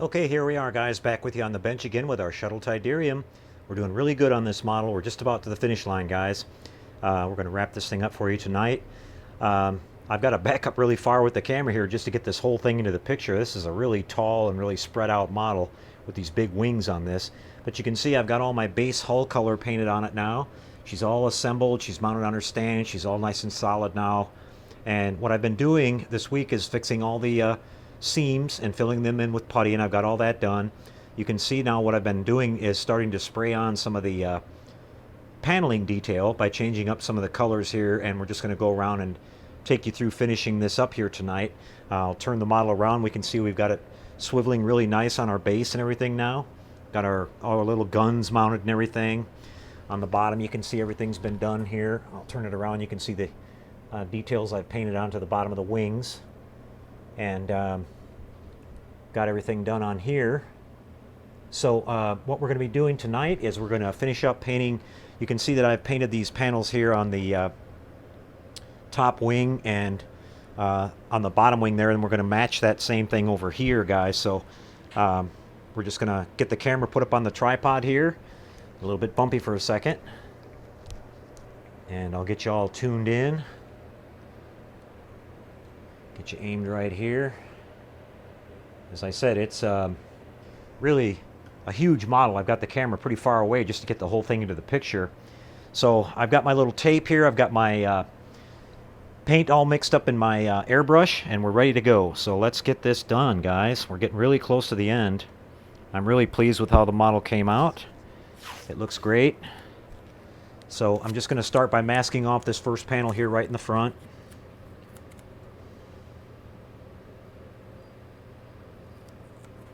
Okay, here we are, guys, back with you on the bench again with our Shuttle Tydirium. We're doing really good on this model. We're just about to the finish line, guys. We're going to wrap this thing up for you tonight. I've got to back up really far with the camera here just to get this whole thing into the picture. This is a really tall and really spread out model with these big wings on this. But you can see I've got all my base hull color painted on it now. She's all assembled. She's mounted on her stand. She's all nice and solid now. And what I've been doing this week is fixing all the seams and filling them in with putty, and I've got all that done. You can see now what I've been doing is starting to spray on some of the paneling detail by changing up some of the colors here, and we're just going to go around and take you through finishing this up here tonight. I'll turn the model around. We can see we've got it swiveling really nice on our base and everything now. Got all our little guns mounted and everything. On the bottom you can see everything's been done here. I'll turn it around. You can see the details I've painted onto the bottom of the wings. And got everything done on here. So what we're going to be doing tonight is we're going to finish up painting. You can see that I've painted these panels here on the top wing and on the bottom wing there, and we're going to match that same thing over here, guys. So we're just going to get the camera put up on the tripod here. A little bit bumpy for a second. And I'll get you all tuned in. Get you aimed right here. As I said, it's really a huge model. I've got the camera pretty far away just to get the whole thing into the picture. So I've got my little tape here. I've got my paint all mixed up in my airbrush, and we're ready to go. So let's get this done, guys. We're getting really close to the end. I'm really pleased with how the model came out. It looks great. So I'm just going to start by masking off this first panel here right in the front.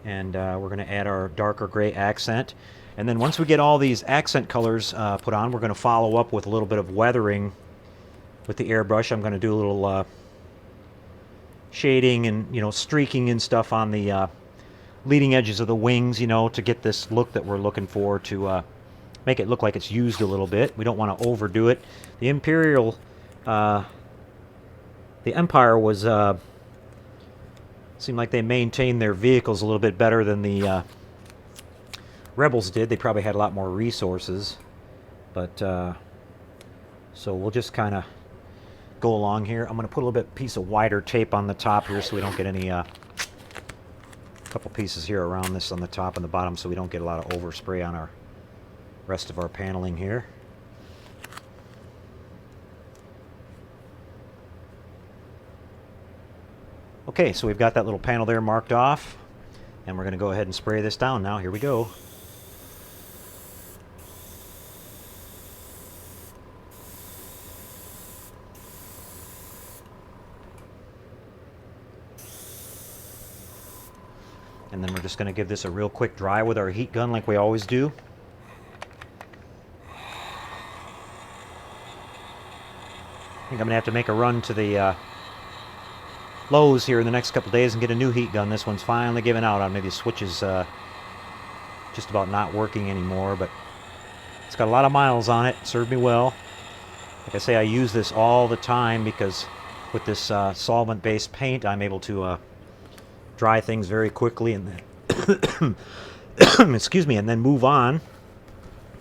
And we're going to add our darker gray accent. And then once we get all these accent colors put on, we're going to follow up with a little bit of weathering with the airbrush. I'm going to do a little shading and, you know, streaking and stuff on the leading edges of the wings, you know, to get this look that we're looking for, to make it look like it's used a little bit. We don't want to overdo it. The Empire was seemed like they maintained their vehicles a little bit better than the Rebels did. They probably had a lot more resources. But so we'll just kind of go along here. I'm going to put a little bit piece of wider tape on the top here so we don't get any couple pieces here around this on the top and the bottom, so we don't get a lot of overspray on our rest of our paneling here. Okay, so we've got that little panel there marked off, and we're going to go ahead and spray this down now. Here we go. And then we're just going to give this a real quick dry with our heat gun like we always do. I think I'm going to have to make a run to the Lowe's here in the next couple days and get a new heat gun. This one's finally giving out on me. The switch is just about not working anymore, but it's got a lot of miles on it. It served me well. Like I say, I use this all the time because with this solvent-based paint, I'm able to dry things very quickly and then excuse me, and then move on.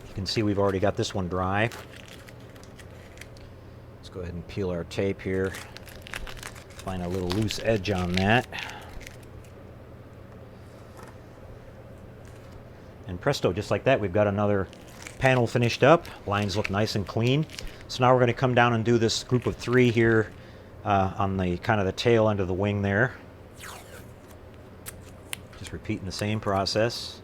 You can see we've already got this one dry. Let's go ahead and peel our tape here. Find a little loose edge on that. And presto, just like that, we've got another panel finished up. Lines look nice and clean. So now we're going to come down and do this group of 3 here on the kind of the tail end of the wing there. Just repeating the same process.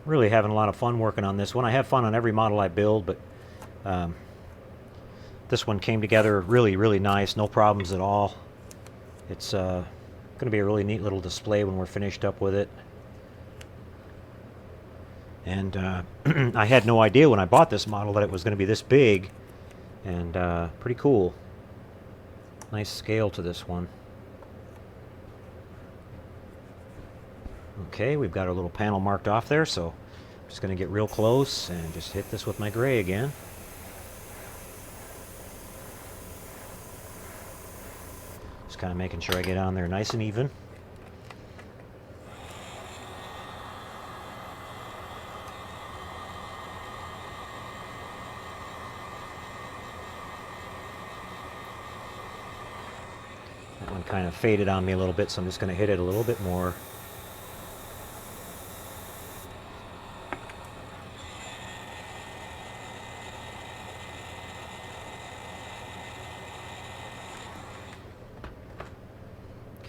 Really having a lot of fun working on this one. I have fun on every model I build, but this one came together really, really nice. No problems at all. It's going to be a really neat little display when we're finished up with it. And I had no idea when I bought this model that it was going to be this big, and pretty cool. Nice scale to this one. Okay, we've got our little panel marked off there, so I'm just going to get real close and just hit this with my gray again. kind of making sure I get on there nice and even. That one kind of faded on me a little bit, so I'm just going to hit it a little bit more.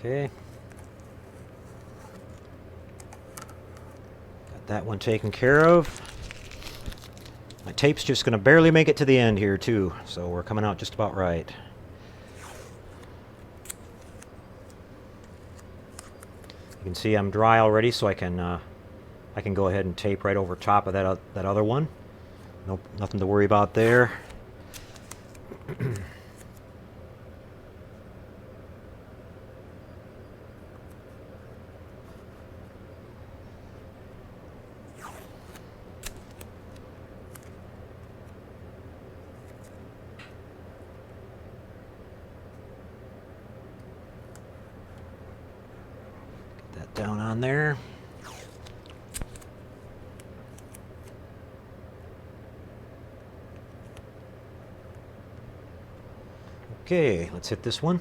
Okay. Got that one taken care of. My tape's just going to barely make it to the end here, too, so we're coming out just about right. You can see I'm dry already, so I can go ahead and tape right over top of that other one. Nope, nothing to worry about there. Get that down on there. Okay, let's hit this one.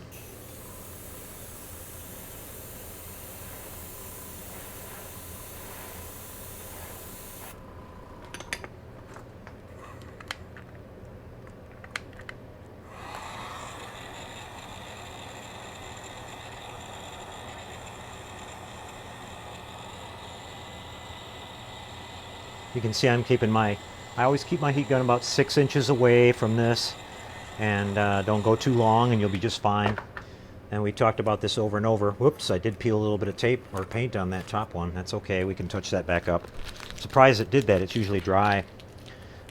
You can see I'm keeping I always keep my heat gun about 6 inches away from this, and don't go too long and you'll be just fine. And we talked about this over and over. Whoops, I did peel a little bit of tape or paint on that top one. That's okay, we can touch that back up. Surprised it did that, it's usually dry.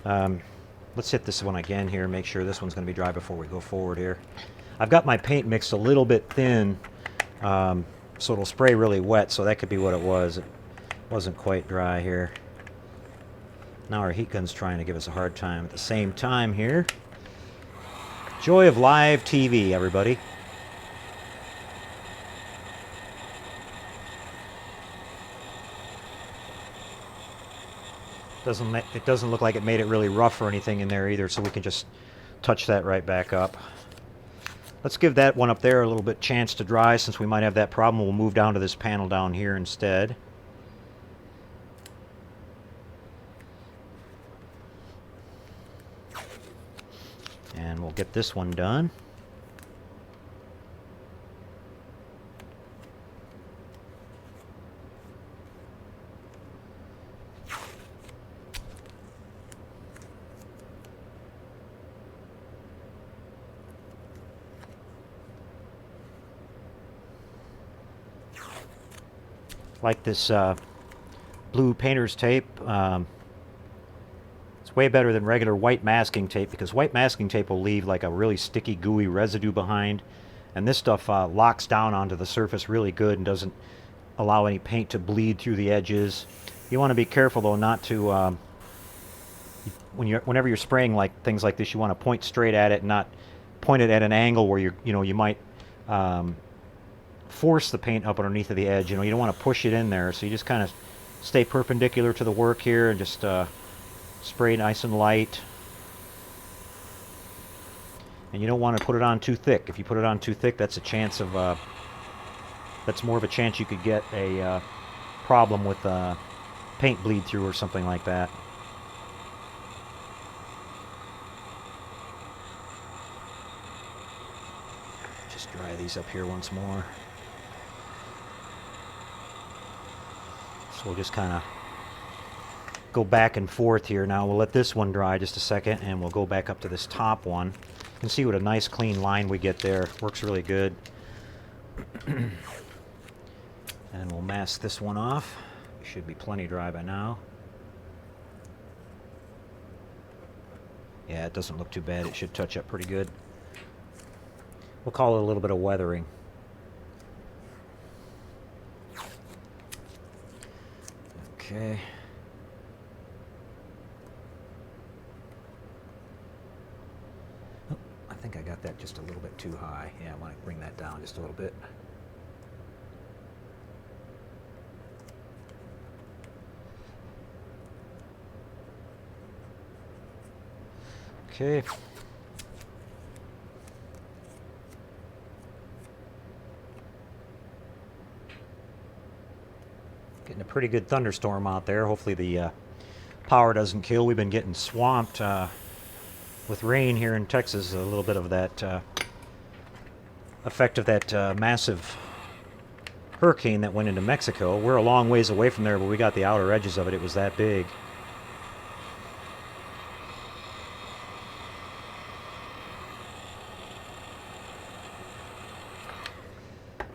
Let's hit this one again here, make sure this one's going to be dry before we go forward here. I've got my paint mixed a little bit thin, so it'll spray really wet, so that could be what it was. It wasn't quite dry here. Now our heat gun's trying to give us a hard time at the same time here. Joy of live TV, everybody. It doesn't look like it made it really rough or anything in there either, so we can just touch that right back up. Let's give that one up there a little bit chance to dry, since we might have that problem. We'll move down to this panel down here instead. And we'll get this one done. Like this blue painter's tape. It's way better than regular white masking tape, because white masking tape will leave like a really sticky, gooey residue behind, and this stuff locks down onto the surface really good and doesn't allow any paint to bleed through the edges. You want to be careful though not to whenever you're spraying like things like this, you want to point straight at it, and not point it at an angle where you might force the paint up underneath of the edge. You don't want to push it in there, so you just kind of stay perpendicular to the work here and just spray nice and light. And you don't want to put it on too thick. If you put it on too thick, that's a chance of that's more of a chance you could get a problem with paint bleed through or something like that. Just dry these up here once more. So we'll just kind of go back and forth here. Now we'll let this one dry just a second, and we'll go back up to this top one. You can see what a nice clean line we get there. Works really good. And we'll mask this one off. It should be plenty dry by now. Yeah, it doesn't look too bad. It should touch up pretty good. We'll call it a little bit of weathering. Okay. think I got that just a little bit too high. Yeah, I want to bring that down just a little bit. Okay. Getting a pretty good thunderstorm out there. Hopefully the power doesn't kill. We've been getting swamped with rain here in Texas. A little bit of that effect of that massive hurricane that went into Mexico. We're a long ways away from there, but we got the outer edges of it. It was that big.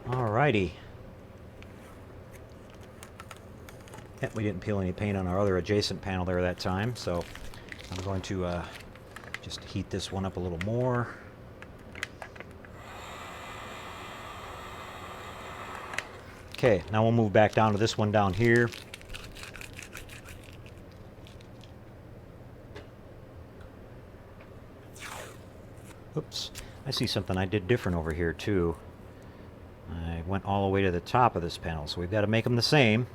Alrighty. Yep, we didn't peel any paint on our other adjacent panel there that time, so I'm going to just heat this one up a little more. Okay, now we'll move back down to this one down here. Oops, I see something I did different over here too. I went all the way to the top of this panel, so we've got to make them the same.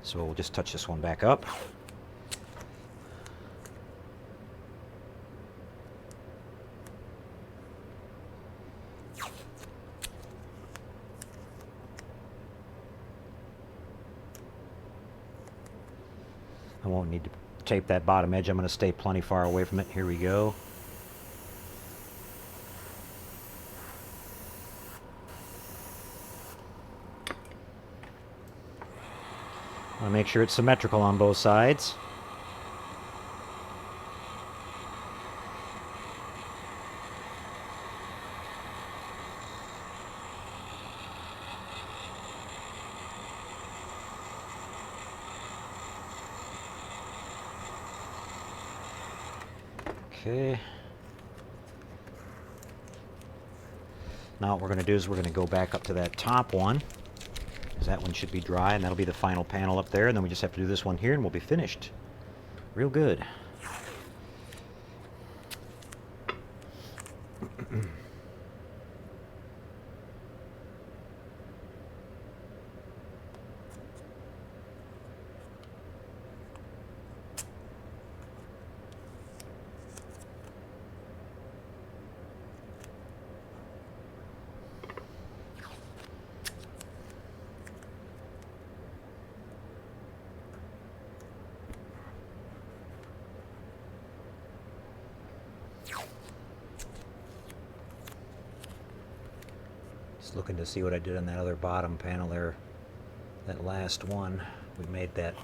So we'll just touch this one back up. I won't need to tape that bottom edge. I'm going to stay plenty far away from it. Here we go. I want to make sure it's symmetrical on both sides. Okay. Now what we're going to do is we're going to go back up to that top one, because that one should be dry, and that'll be the final panel up there, and then we just have to do this one here and we'll be finished. Real good. Just looking to see what I did on that other bottom panel there. That last one, we made that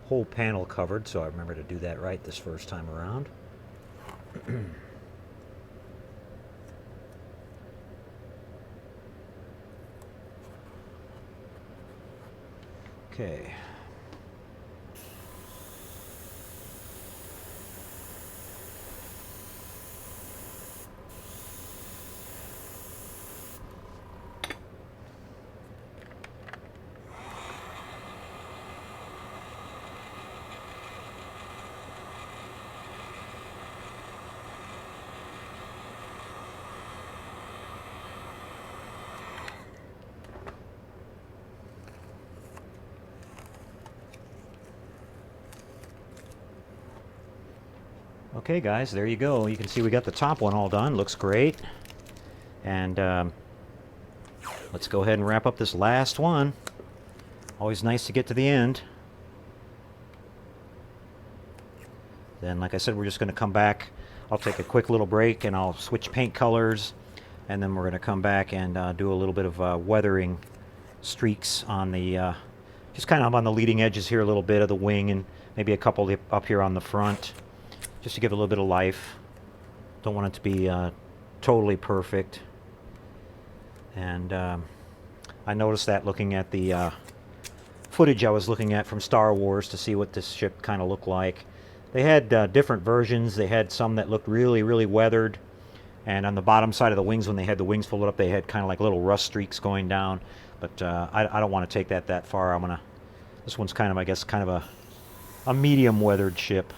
whole panel covered, so I remember to do that right this first time around. Okay. Okay guys, there you go. You can see we got the top one all done. Looks great. And let's go ahead and wrap up this last one. Always nice to get to the end. Then, like I said, we're just going to come back. I'll take a quick little break and I'll switch paint colors. And then we're going to come back and do a little bit of weathering streaks on the, just kind of on the leading edges here a little bit of the wing, and maybe a couple up here on the front, just to give it a little bit of life. Don't want it to be totally perfect. And I noticed that looking at the footage I was looking at from Star Wars to see what this ship kind of looked like. They had different versions. They had some that looked really, really weathered. And on the bottom side of the wings, when they had the wings folded up, they had kind of like little rust streaks going down. But I don't want to take that far. This one's kind of, I guess, kind of a medium weathered ship.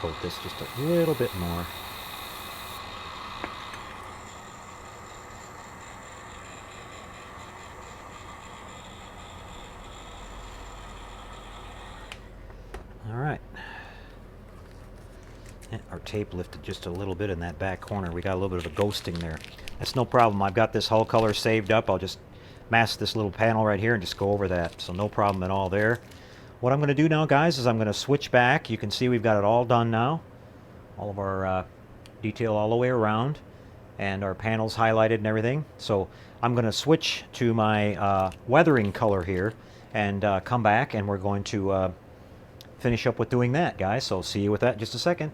coat this just a little bit more. All right. Our tape lifted just a little bit in that back corner. We got a little bit of a ghosting there. That's no problem. I've got this hull color saved up. I'll just mask this little panel right here and just go over that. So no problem at all there. What I'm going to do now, guys, is I'm going to switch back. You can see we've got it all done now. All of our detail all the way around. And our panels highlighted and everything. So I'm going to switch to my weathering color here and come back, and we're going to finish up with doing that, guys. So see you with that in just a second.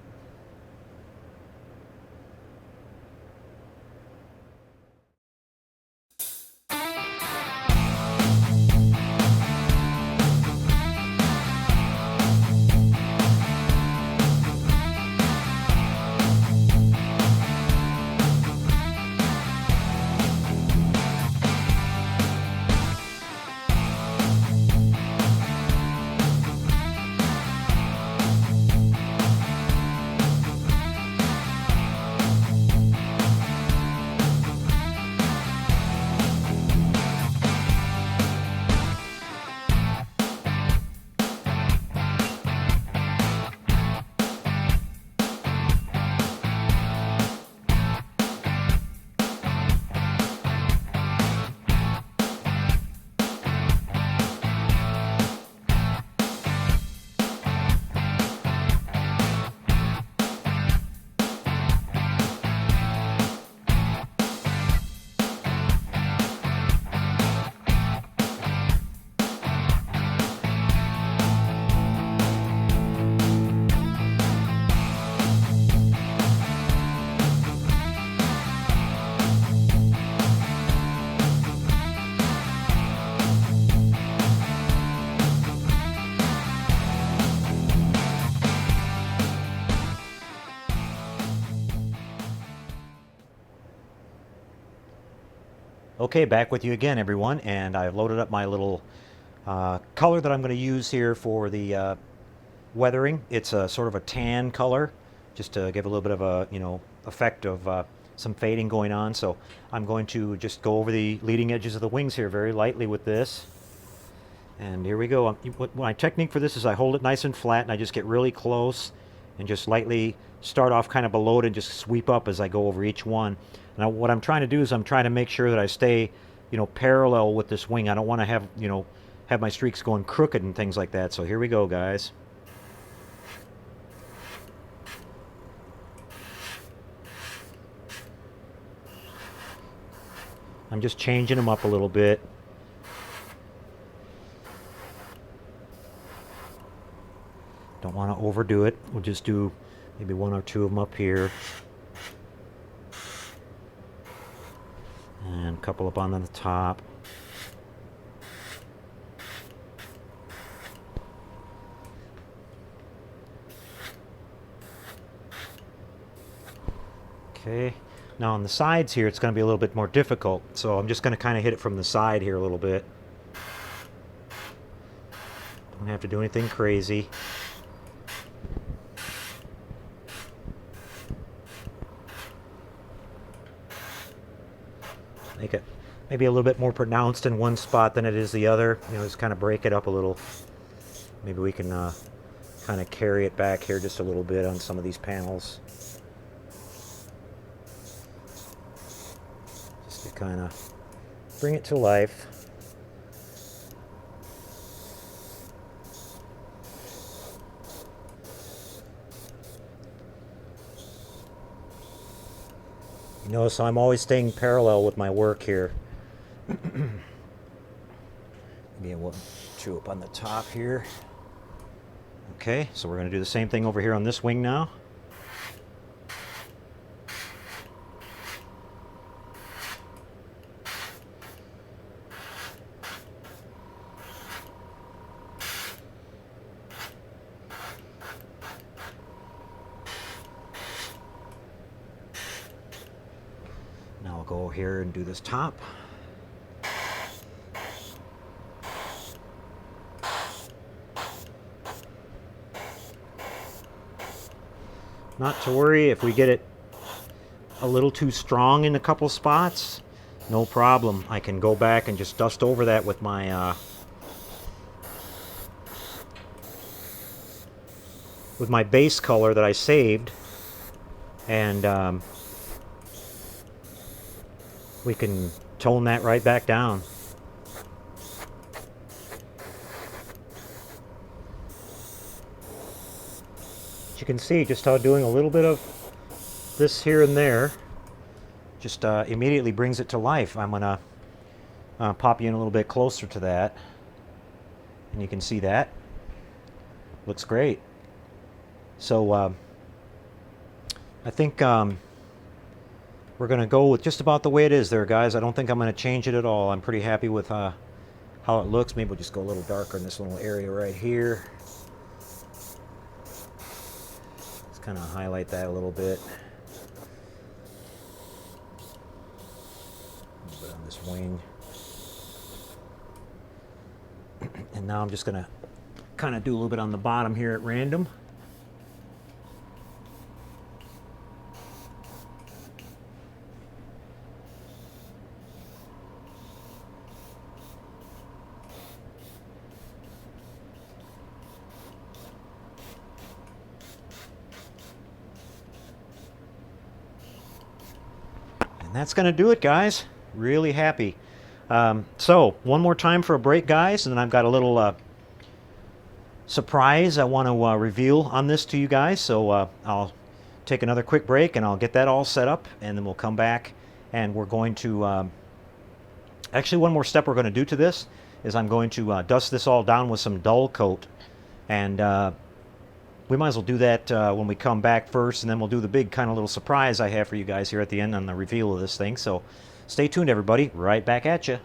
Okay, back with you again, everyone, and I've loaded up my little color that I'm going to use here for the weathering. It's a sort of a tan color, just to give a little bit of a effect of some fading going on. So I'm going to just go over the leading edges of the wings here very lightly with this. And here we go. My technique for this is I hold it nice and flat, and I just get really close and just lightly start off kind of below it and just sweep up as I go over each one. Now what I'm trying to do is I'm trying to make sure that I stay, parallel with this wing. I don't want to have my streaks going crooked and things like that. So here we go, guys. I'm just changing them up a little bit. Don't want to overdo it. We'll just do maybe one or two of them up here. And a couple up on the top. Okay. Now on the sides here, it's going to be a little bit more difficult. So I'm just going to kind of hit it from the side here a little bit. Don't have to do anything crazy. Make it maybe a little bit more pronounced in one spot than it is the other. Just kind of break it up a little. Maybe we can kind of carry it back here just a little bit on some of these panels. Just to kind of bring it to life. So I'm always staying parallel with my work here. Maybe one, two up on the top here. Okay, so we're going to do the same thing over here on this wing now. Now I'll go here and do this top. Not to worry if we get it a little too strong in a couple spots. No problem. I can go back and just dust over that with my base color that I saved, and we can tone that right back down. You can see just how doing a little bit of this here and there just immediately brings it to life. I'm gonna pop you in a little bit closer to that, and you can see that looks great. So I think we're gonna go with just about the way it is there, guys. I don't think I'm gonna change it at all. I'm pretty happy with how it looks. Maybe we'll just go a little darker in this little area right here. Kind of highlight that a little bit. A little bit on this wing. And now I'm just going to kind of do a little bit on the bottom here at random. And that's going to do it, guys. Really happy. So, one more time for a break, guys, and then I've got a little surprise I want to reveal on this to you guys. So, I'll take another quick break, and I'll get that all set up, and then we'll come back, and we're going to... actually, one more step we're going to do to this is I'm going to dust this all down with some dull coat. And we might as well do that when we come back first, and then we'll do the big kind of little surprise I have for you guys here at the end on the reveal of this thing. So stay tuned, everybody. Right back at you.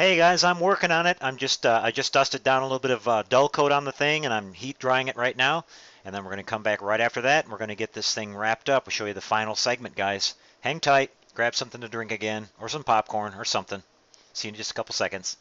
Hey guys, I'm working on it. I just dusted down a little bit of dull coat on the thing, and I'm heat drying it right now. And then we're going to come back right after that, and we're going to get this thing wrapped up. We'll show you the final segment, guys. Hang tight, grab something to drink again, or some popcorn, or something. See you in just a couple seconds.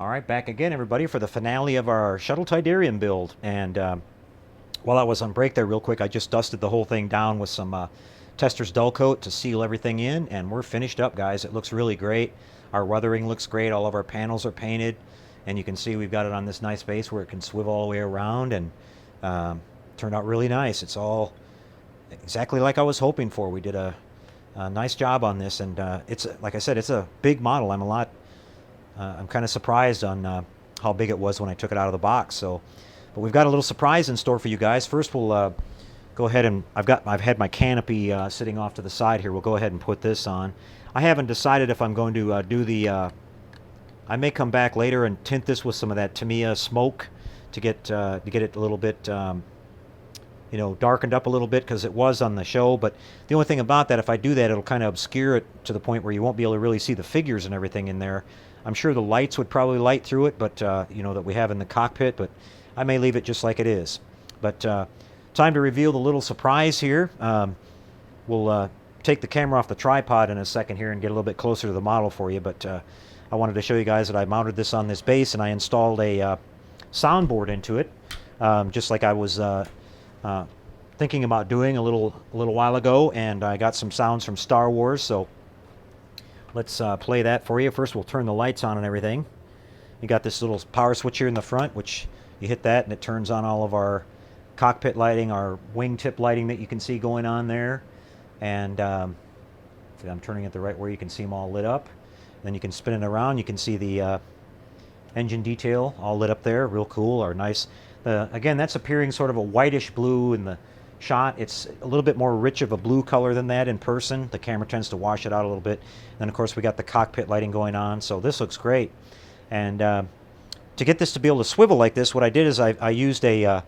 All right, back again, everybody, for the finale of our Shuttle Tydirium build. And while I was on break there, real quick, I just dusted the whole thing down with some Tester's Dull Coat to seal everything in, and we're finished up, guys. It looks really great. Our weathering looks great. All of our panels are painted, and you can see we've got it on this nice base where it can swivel all the way around, and turned out really nice. It's all exactly like I was hoping for. We did a nice job on this, and it's like I said, it's a big model. I'm kind of surprised on how big it was when I took it out of the box. So, but we've got a little surprise in store for you guys. First, we'll go ahead and I've had my canopy sitting off to the side here. We'll go ahead and put this on. I haven't decided if I'm going to do the. I may come back later and tint this with some of that Tamiya smoke to get it a little bit. Darkened up a little bit because it was on the show. But the only thing about that, if I do that, it'll kind of obscure it to the point where you won't be able to really see the figures and everything in there. I'm sure the lights would probably light through it, but that we have in the cockpit. But I may leave it just like it is. But time to reveal the little surprise here. We'll take the camera off the tripod in a second here and get a little bit closer to the model for you. But I wanted to show you guys that I mounted this on this base and I installed a soundboard into it, just like I was thinking about doing a little while ago, and I got some sounds from Star Wars, so let's play that for you. First, we'll turn the lights on and everything. You got this little power switch here in the front, which you hit that and it turns on all of our cockpit lighting, our wingtip lighting that you can see going on there, and If I'm turning it the right way, you can see them all lit up. Then you can spin it around. You can see the engine detail all lit up there. Real cool, or nice. Again, that's appearing sort of a whitish blue in the shot. It's a little bit more rich of a blue color than that in person. The camera tends to wash it out a little bit. And then, of course, we got the cockpit lighting going on. So this looks great. And to get this to be able to swivel like this, what I did is I used the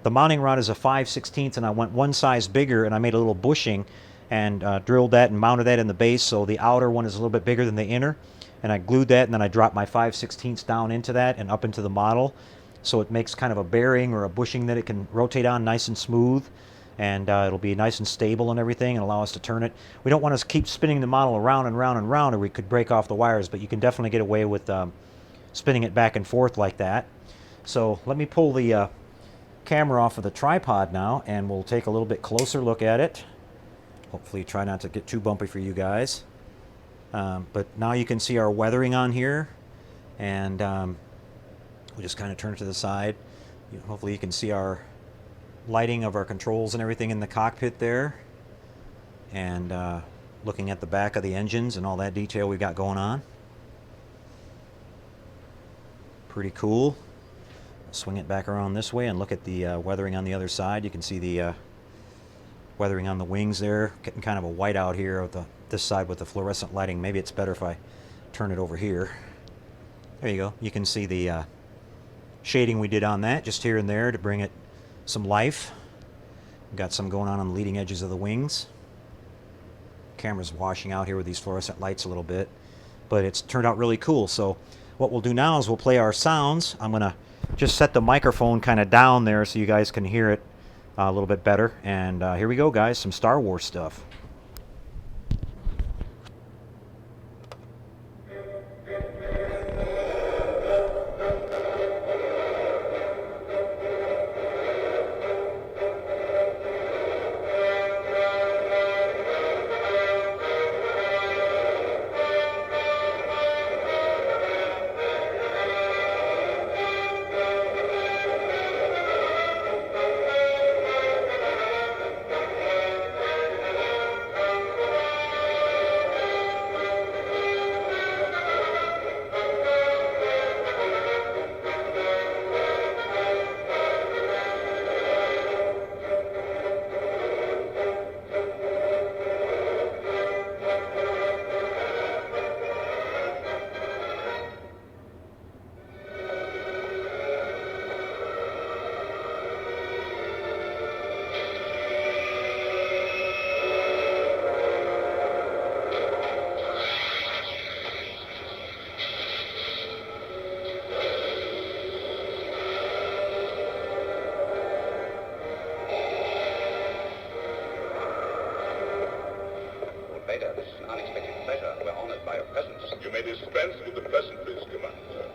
mounting rod is a 5/16, and I went one size bigger, and I made a little bushing and drilled that and mounted that in the base, so the outer one is a little bit bigger than the inner. And I glued that, and then I dropped my 5/16 down into that and up into the model, so it makes kind of a bearing or a bushing that it can rotate on nice and smooth, and it'll be nice and stable and everything and allow us to turn it. We don't want to keep spinning the model around and round and round, or we could break off the wires, but you can definitely get away with spinning it back and forth like that. So let me pull the camera off of the tripod now, and we'll take a little bit closer look at it. Hopefully try not to get too bumpy for you guys. But now you can see our weathering on here, and we'll just kind of turn it to the side. Hopefully you can see our lighting of our controls and everything in the cockpit there, and looking at the back of the engines and all that detail we've got going on. Pretty cool. Swing it back around this way and look at the weathering on the other side. You can see the weathering on the wings there, getting kind of a white out here with this side with the fluorescent lighting. Maybe it's better if I turn it over here. There you go. You can see the shading we did on that just here and there to bring it some life. We've got some going on the leading edges of the wings. Camera's washing out here with these fluorescent lights a little bit, but it's turned out really cool. So what we'll do now is we'll play our sounds. I'm going to just set the microphone kind of down there so you guys can hear it a little bit better. And here we go, guys, some Star Wars stuff. may dispense with the pleasantries, Commander.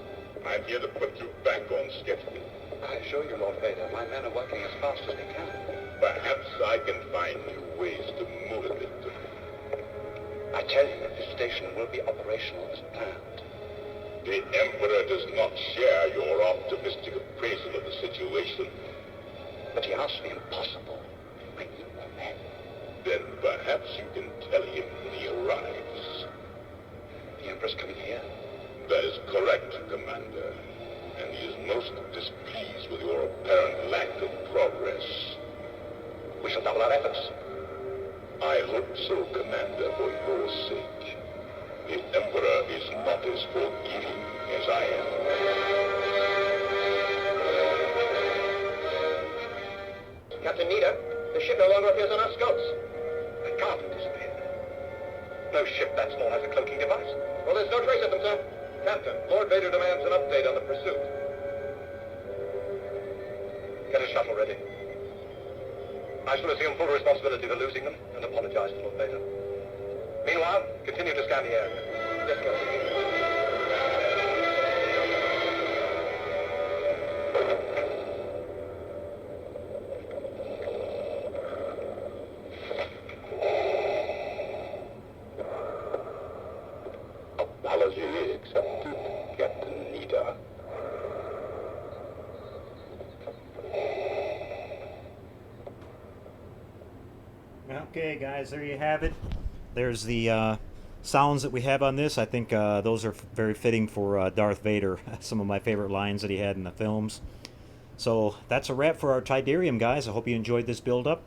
I'm here to put you back on schedule. I assure you, Lord Vader, my men are working as fast as they can. Perhaps I can find new ways to motivate them. I tell you that this station will be operational as planned. The Emperor does not share your optimistic appraisal of the situation. But he asked the impossible. Bring you more men. Then perhaps you can tell him when he arrives. The Emperor's coming here. That is correct, Commander. And he is most displeased with your apparent lack of progress. We shall double our efforts. I hope so, Commander, for your sake. The Emperor is not as forgiving as I am. Captain Nida, the ship no longer appears on our scopes. The carpet disappeared. No ship that small has a cloaking device. Well, there's no trace of them, sir. Captain, Lord Vader demands an update on the pursuit. Get a shuttle ready. I shall assume full responsibility for losing them and apologize to Lord Vader. Meanwhile, continue to scan the area. Let's go. Apology accepted, Captain Nida. Okay, guys, there you have it. There's the sounds that we have on this. I think those are very fitting for Darth Vader. Some of my favorite lines that he had in the films. So that's a wrap for our Tydirium, guys. I hope you enjoyed this build-up.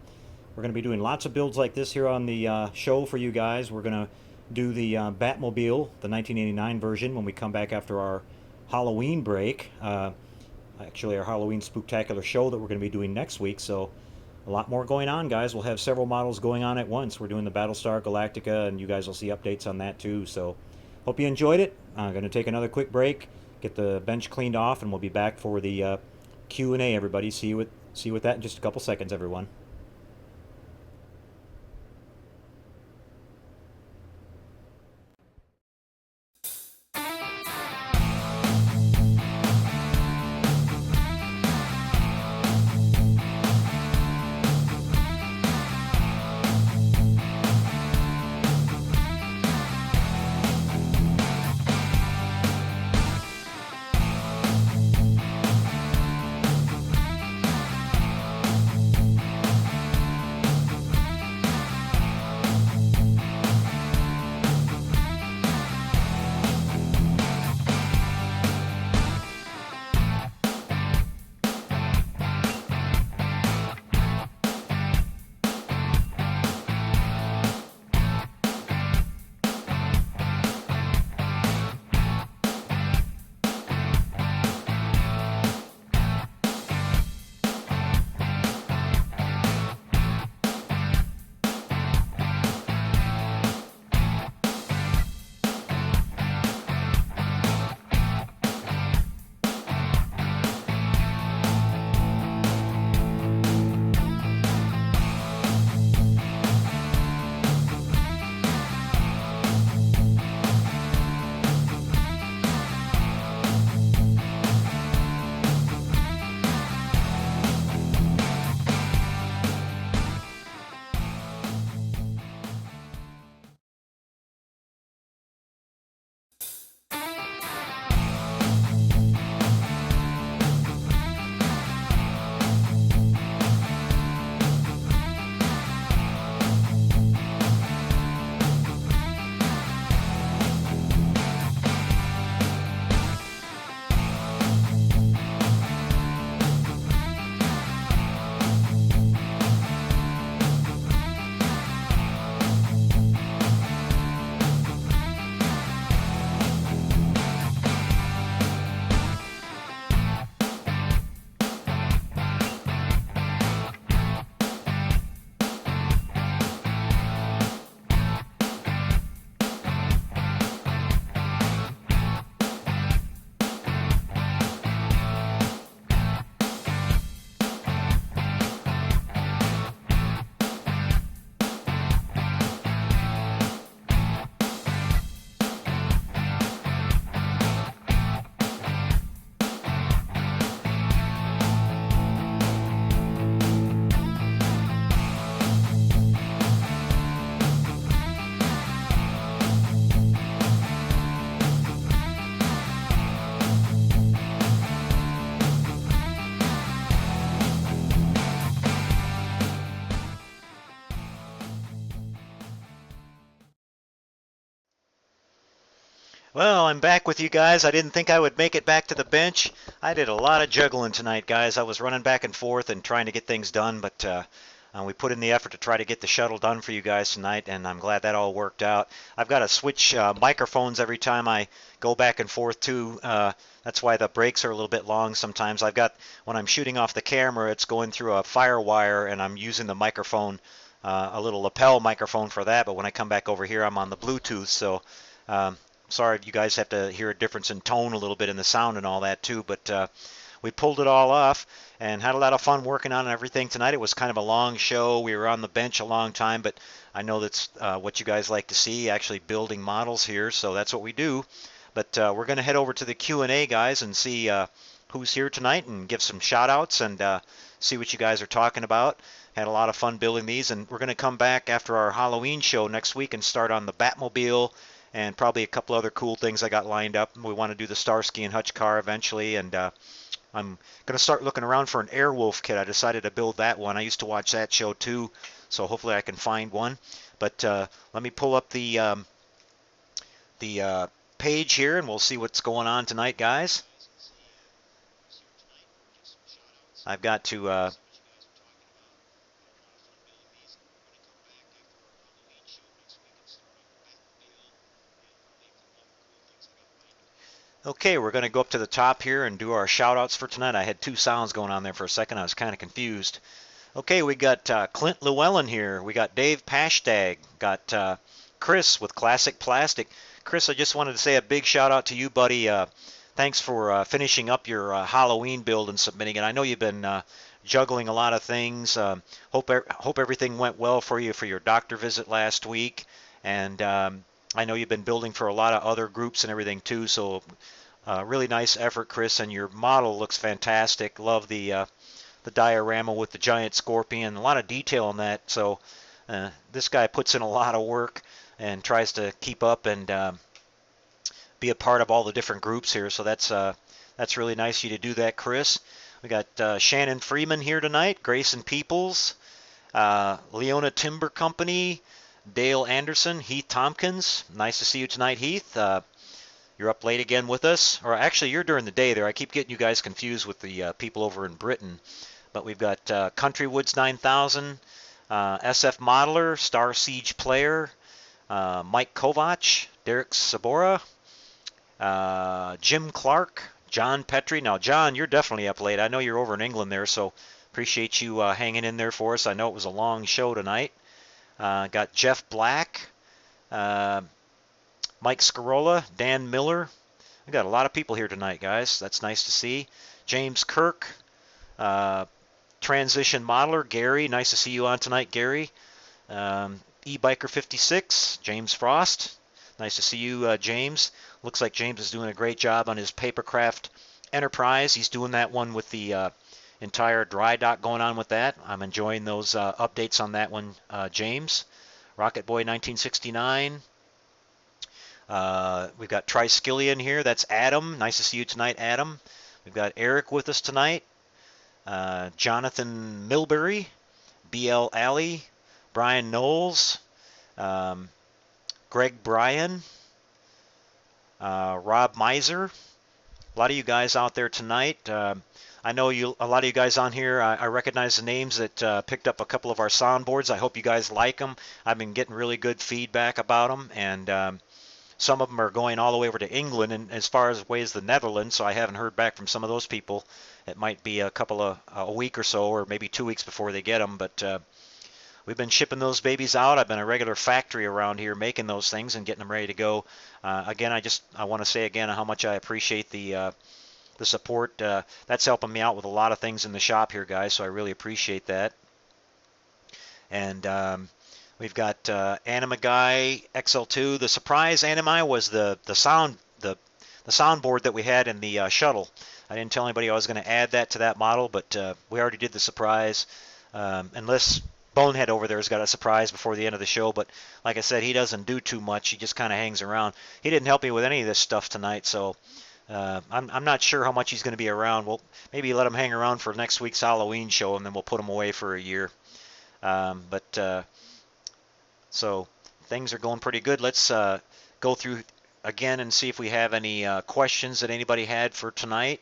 We're going to be doing lots of builds like this here on the show for you guys. We're going to do the Batmobile, the 1989 version, when we come back after our Halloween break. Actually, our Halloween Spooktacular show that we're going to be doing next week. So a lot more going on, guys. We'll have several models going on at once. We're doing the Battlestar Galactica, and you guys will see updates on that too. So hope you enjoyed it. I'm going to take another quick break, get the bench cleaned off, and we'll be back for the Q&A, everybody. See you with that in just a couple seconds, everyone. Well, I'm back with you guys. I didn't think I would make it back to the bench. I did a lot of juggling tonight, guys. I was running back and forth and trying to get things done, but we put in the effort to try to get the shuttle done for you guys tonight, and I'm glad that all worked out. I've got to switch microphones every time I go back and forth, too. That's why the breaks are a little bit long sometimes. When I'm shooting off the camera, it's going through a firewire, and I'm using the microphone, a little lapel microphone for that, but when I come back over here, I'm on the Bluetooth, so sorry you guys have to hear a difference in tone a little bit in the sound and all that too, but we pulled it all off and had a lot of fun working on everything tonight. It was kind of a long show. We were on the bench a long time, but I know that's what you guys like to see, actually building models here, so that's what we do. But we're going to head over to the Q&A, guys, and see who's here tonight and give some shout outs and see what you guys are talking about. Had a lot of fun building these, and we're going to come back after our Halloween show next week and start on the Batmobile and probably a couple other cool things I got lined up. We want to do the Starsky and Hutch car eventually, and I'm going to start looking around for an Airwolf kit. I decided to build that one. I used to watch that show too, so hopefully I can find one. But let me pull up the page here, and we'll see what's going on tonight, guys. I've got to okay, we're going to go up to the top here and do our shout outs for tonight. I had two sounds going on there for a second. I was kind of confused. Okay, we got Clint Llewellyn here. We got Dave Pashtag. Got Chris with Classic Plastic. Chris, I just wanted to say a big shout out to you, buddy. Thanks for finishing up your Halloween build and submitting it. I know you've been juggling a lot of things. Hope everything went well for you for your doctor visit last week. And I know you've been building for a lot of other groups and everything too. So really nice effort, Chris. And your model looks fantastic. Love the diorama with the giant scorpion. A lot of detail on that. So this guy puts in a lot of work and tries to keep up and be a part of all the different groups here. So that's really nice of you to do that, Chris. We got Shannon Freeman here tonight, Grayson Peoples, Leona Timber Company, Dale Anderson, Heath Tompkins. Nice to see you tonight, Heath. You're up late again with us. Or actually, you're during the day there. I keep getting you guys confused with the people over in Britain. But we've got Countrywoods 9000, SF Modeler, Star Siege Player, Mike Kovac, Derek Sabora, Jim Clark, John Petrie. Now, John, you're definitely up late. I know you're over in England there, so appreciate you hanging in there for us. I know it was a long show tonight. Got Jeff Black, Mike Scarola, Dan Miller. We got a lot of people here tonight, guys. That's nice to see. James Kirk, Transition Modeler, Gary. Nice to see you on tonight, Gary. E-Biker 56, James Frost. Nice to see you, James. Looks like James is doing a great job on his Papercraft Enterprise. He's doing that one with the entire dry dock going on with that. I'm enjoying those updates on that one, James. Rocket Boy 1969. We've got Triskillion here. That's Adam. Nice to see you tonight, Adam. We've got Eric with us tonight. Jonathan Milbury, BL Alley, Brian Knowles, Greg Bryan, Rob Miser. A lot of you guys out there tonight. I know a lot of you guys on here. I recognize the names that picked up a couple of our soundboards. I hope you guys like them. I've been getting really good feedback about them, and some of them are going all the way over to England and as far away as the Netherlands. So I haven't heard back from some of those people. It might be a week or so, or maybe 2 weeks before they get them. But we've been shipping those babies out. I've been a regular factory around here making those things and getting them ready to go. Again, I want to say again how much I appreciate the support. That's helping me out with a lot of things in the shop here, guys, so I really appreciate that. And we've got Anima Guy XL2. The surprise Anima was the soundboard that we had in the shuttle. I didn't tell anybody I was going to add that to that model, but we already did the surprise. Unless Bonehead over there has got a surprise before the end of the show, but like I said, he doesn't do too much. He just kind of hangs around. He didn't help me with any of this stuff tonight, so I'm not sure how much he's going to be around. We'll maybe let him hang around for next week's Halloween show, and then we'll put him away for a year. So things are going pretty good. Let's go through again and see if we have any questions that anybody had for tonight.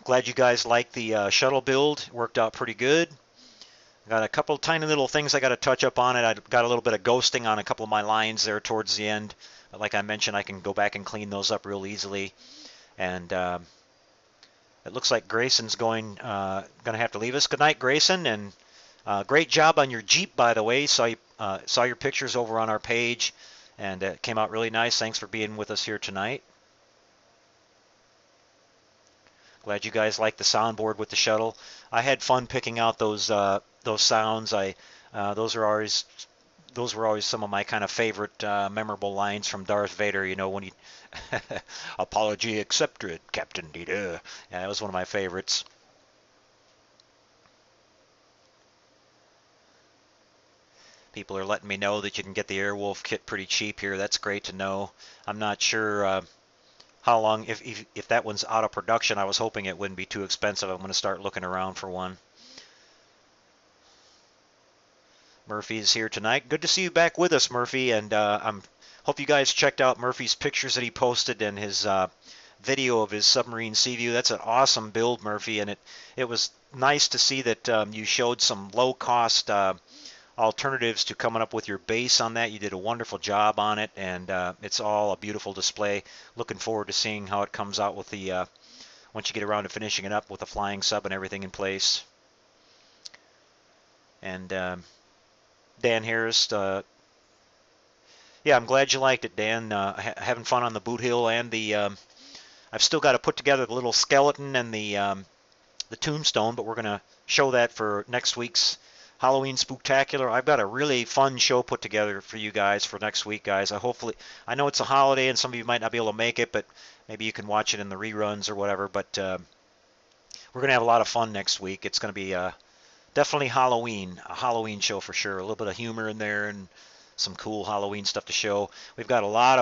Glad you guys liked the shuttle build. Worked out pretty good. Got a couple tiny little things I got to touch up on it. I got a little bit of ghosting on a couple of my lines there towards the end. Like I mentioned, I can go back and clean those up real easily. And it looks like Grayson's going to have to leave us. Good night, Grayson. And great job on your Jeep, by the way. Saw your pictures over on our page, and it came out really nice. Thanks for being with us here tonight. Glad you guys like the soundboard with the shuttle. I had fun picking out those sounds. Those were always some of my kind of favorite memorable lines from Darth Vader. You know, when he apology accepted, Captain Data. Yeah, that was one of my favorites. People are letting me know that you can get the Airwolf kit pretty cheap here. That's great to know. I'm not sure how long, if that one's out of production. I was hoping it wouldn't be too expensive. I'm going to start looking around for one. Murphy is here tonight. Good to see you back with us, Murphy, and I'm hope you guys checked out Murphy's pictures that he posted and his video of his submarine Seaview. That's an awesome build, Murphy, and it was nice to see that you showed some low-cost alternatives to coming up with your base on that. You did a wonderful job on it, and it's all a beautiful display. Looking forward to seeing how it comes out with the once you get around to finishing it up with the flying sub and everything in place. And Dan Harris, yeah, I'm glad you liked it, Dan. Having fun on the boot hill and the I've still got to put together the little skeleton and the tombstone, but we're going to show that for next week's Halloween Spooktacular. I've got a really fun show put together for you guys for next week, guys. I know it's a holiday and some of you might not be able to make it, but maybe you can watch it in the reruns or whatever. But we're going to have a lot of fun next week. It's going to be definitely a Halloween show for sure. A little bit of humor in there and some cool Halloween stuff to show. We've got a lot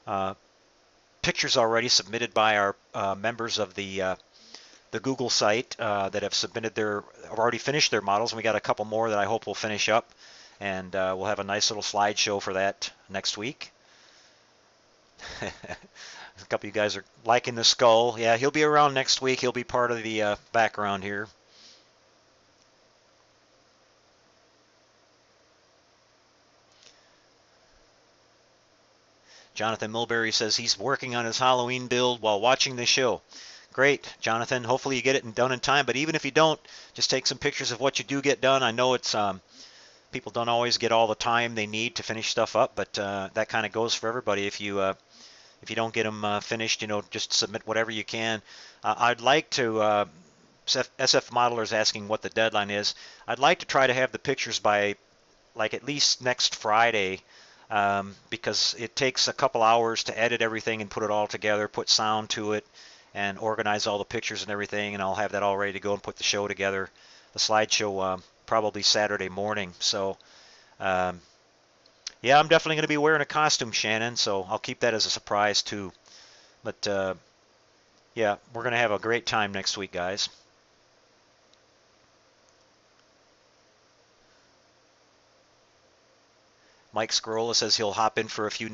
of pictures already submitted by our members of the Google site that have already finished their models, and we got a couple more that I hope will finish up, and we'll have a nice little slideshow for that next week. A couple of you guys are liking the skull. Yeah, he'll be around next week. He'll be part of the background here. Jonathan Mulberry says he's working on his Halloween build while watching the show. Great, Jonathan. Hopefully you get it done in time. But even if you don't, just take some pictures of what you do get done. I know it's people don't always get all the time they need to finish stuff up, but that kind of goes for everybody. If you don't get them finished, just submit whatever you can. I'd like to. SF Modeler is asking what the deadline is. I'd like to try to have the pictures by like at least next Friday. Because it takes a couple hours to edit everything and put it all together, put sound to it, and organize all the pictures and everything, and I'll have that all ready to go and put the show together, the slideshow, probably Saturday morning. So, yeah, I'm definitely going to be wearing a costume, Shannon, so I'll keep that as a surprise too. But, yeah, we're going to have a great time next week, guys. Mike Scrolla says he'll hop in for a few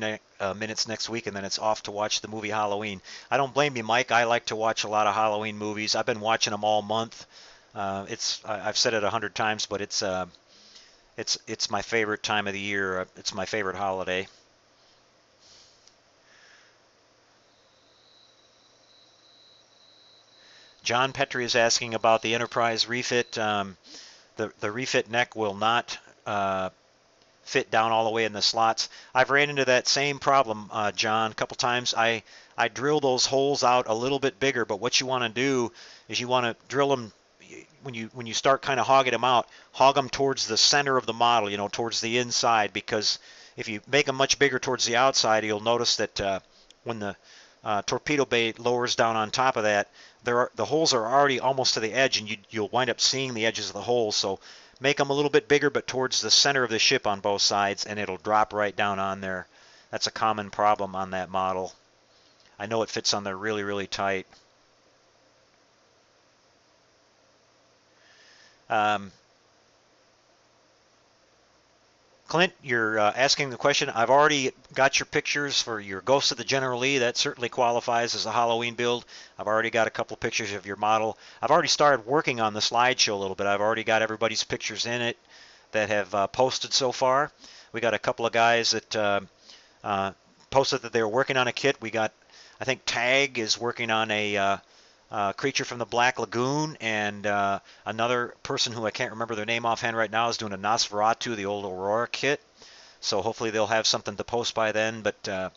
minutes next week, and then it's off to watch the movie Halloween. I don't blame you, Mike. I like to watch a lot of Halloween movies. I've been watching them all month. I've said it 100 times, but it's my favorite time of the year. It's my favorite holiday. John Petrie is asking about the Enterprise refit. The refit neck will not fit down all the way in the slots. I've ran into that same problem, John, a couple times. I drill those holes out a little bit bigger, but what you want to do is you want to drill them when you start kind of hogging them out, hog them towards the center of the model, towards the inside, because if you make them much bigger towards the outside, you'll notice that when the torpedo bay lowers down on top of that, the holes are already almost to the edge, and you'll wind up seeing the edges of the holes. So make them a little bit bigger, but towards the center of the ship on both sides, and it'll drop right down on there. That's a common problem on that model. I know it fits on there really, really tight. Clint, you're asking the question. I've already got your pictures for your Ghost of the General Lee. That certainly qualifies as a Halloween build. I've already got a couple pictures of your model. I've already started working on the slideshow a little bit. I've already got everybody's pictures in it that have posted so far. We got a couple of guys that posted that they were working on a kit. We got, I think Tag is working on a creature from the Black Lagoon, and another person who I can't remember their name offhand right now is doing a Nosferatu, the old Aurora kit. So hopefully they'll have something to post by then. But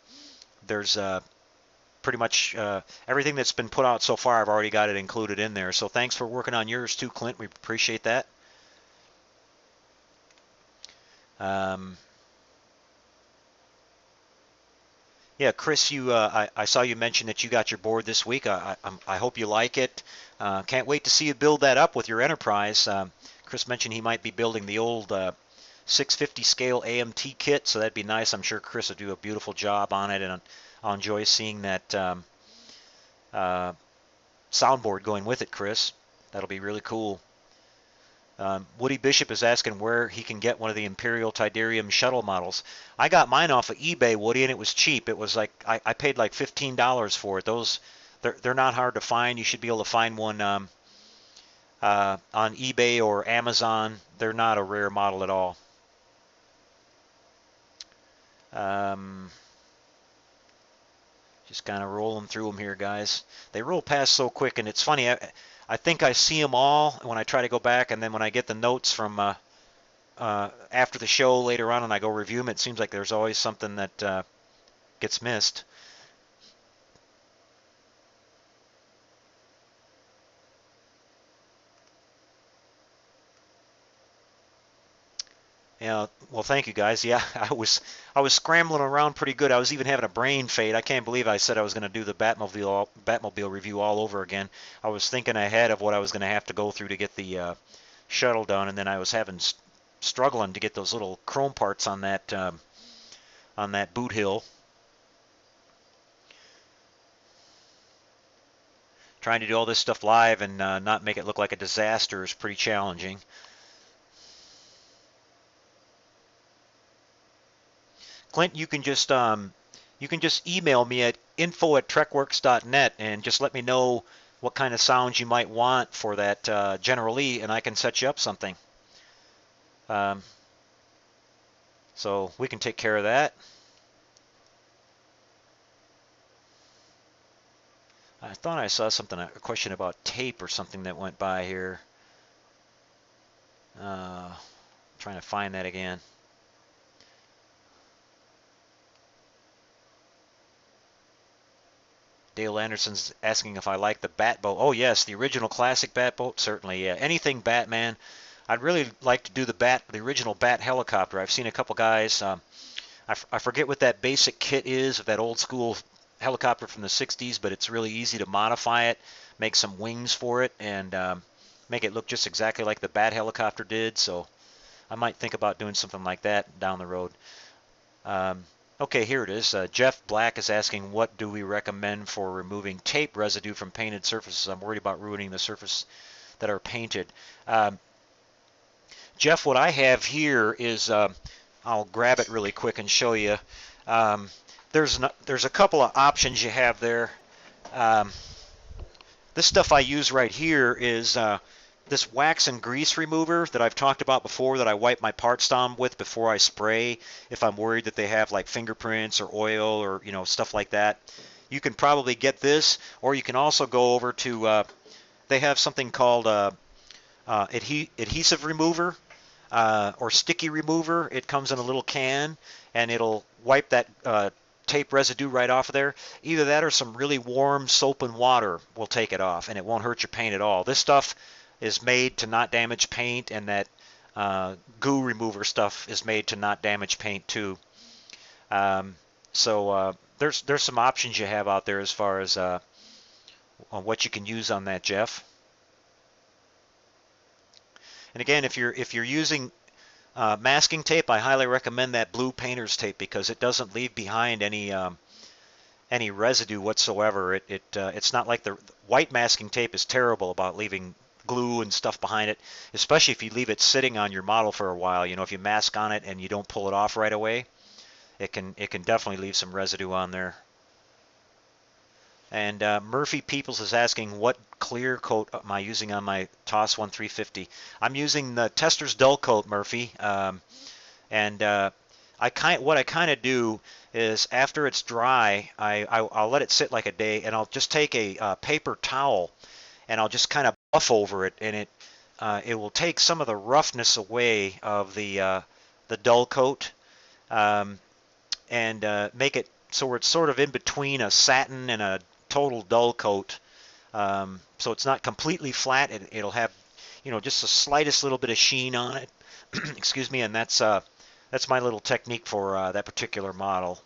there's pretty much everything that's been put out so far. I've already got it included in there. So thanks for working on yours too, Clint. We appreciate that. Yeah, Chris, I saw you mention that you got your board this week. I hope you like it. Can't wait to see you build that up with your Enterprise. Chris mentioned he might be building the old 650 scale AMT kit, so that'd be nice. I'm sure Chris will do a beautiful job on it, and I'll enjoy seeing that soundboard going with it, Chris. That'll be really cool. Woody Bishop is asking where he can get one of the Imperial Tydirium shuttle models. I got mine off of eBay, Woody, and it was cheap. It was like I paid like $15 for it. They're not hard to find. You should be able to find one on eBay or Amazon. They're not a rare model at all. Just kind of rolling through them here, guys. They roll past so quick, and it's funny. I think I see them all when I try to go back, and then when I get the notes from after the show later on and I go review them, it seems like there's always something that gets missed. Yeah, well, thank you guys. Yeah, I was scrambling around pretty good. I was even having a brain fade. I can't believe I said I was going to do the Batmobile review all over again. I was thinking ahead of what I was going to have to go through to get the shuttle done, and then I was struggling to get those little chrome parts on that boot hill. Trying to do all this stuff live and not make it look like a disaster is pretty challenging. Clint, you can just email me at info@trekworks.net and just let me know what kind of sounds you might want for that General Lee, and I can set you up something. So we can take care of that. I thought I saw something, a question about tape or something that went by here. Trying to find that again. Dale Anderson's asking if I like the Batboat. Oh yes, the original classic Batboat, certainly. Yeah, anything Batman. I'd really like to do the original Bat helicopter. I've seen a couple guys. I forget what that basic kit is of that old school helicopter from the 60s, but it's really easy to modify it, make some wings for it, and make it look just exactly like the Bat helicopter did. So I might think about doing something like that down the road. Okay, here it is. Jeff Black is asking, what do we recommend for removing tape residue from painted surfaces? I'm worried about ruining the surface that are painted. Jeff, what I have here is, I'll grab it really quick and show you. There's a couple of options you have there. This stuff I use right here is this wax and grease remover that I've talked about before, that I wipe my parts down with before I spray if I'm worried that they have like fingerprints or oil or stuff like that. You can probably get this, or you can also go over to they have something called adhesive remover or sticky remover. It comes in a little can and it'll wipe that tape residue right off of there. Either that or some really warm soap and water will take it off, and it won't hurt your paint at all. This stuff is made to not damage paint, and that goo remover stuff is made to not damage paint too. So there's some options you have out there as far as on what you can use on that, Jeff. And again, if you're using masking tape, I highly recommend that blue painter's tape because it doesn't leave behind any residue whatsoever. It's not like the white masking tape is terrible about leaving glue and stuff behind it, especially if you leave it sitting on your model for a while. If you mask on it and you don't pull it off right away, it can definitely leave some residue on there. And Murphy Peoples is asking, what clear coat am I using on my TOS 1350? I'm using the Tester's Dull Coat, Murphy. What I kind of do is after it's dry, I'll let it sit like a day, and I'll just take a paper towel and I'll just kind of buff over it, and it will take some of the roughness away of the dull coat, and make it so it's sort of in between a satin and a total dull coat. So it's not completely flat. It'll have just the slightest little bit of sheen on it. Excuse me, and that's my little technique for that particular model.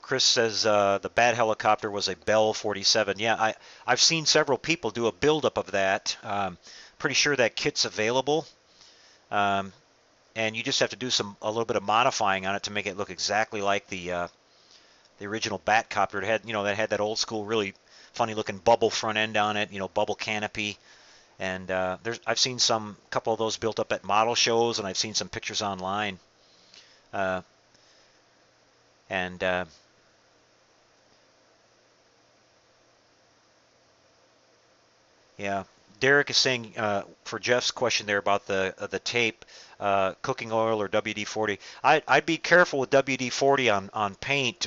Chris says the Bat helicopter was a Bell 47. Yeah, I've seen several people do a buildup of that. Pretty sure that kit's available, and you just have to do a little bit of modifying on it to make it look exactly like the the original Batcopter. It had, that had that old school, really funny looking bubble front end on it, bubble canopy. And I've seen some couple of those built up at model shows, and I've seen some pictures online. Uh, and Yeah, Derek is saying for Jeff's question there about the tape, cooking oil or WD-40. I'd be careful with WD-40 on paint.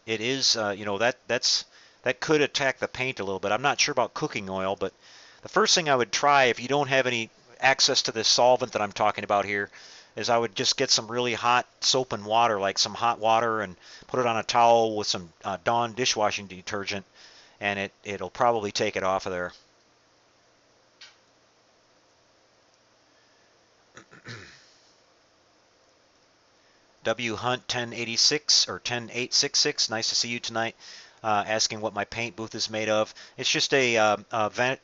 It is that could attack the paint a little bit. I'm not sure about cooking oil, but the first thing I would try if you don't have any access to this solvent that I'm talking about here is I would just get some really hot soap and water, like some hot water, and put it on a towel with some Dawn dishwashing detergent, and it'll probably take it off of there. W Hunt 1086 or 10866, nice to see you tonight. Asking what my paint booth is made of. It's just a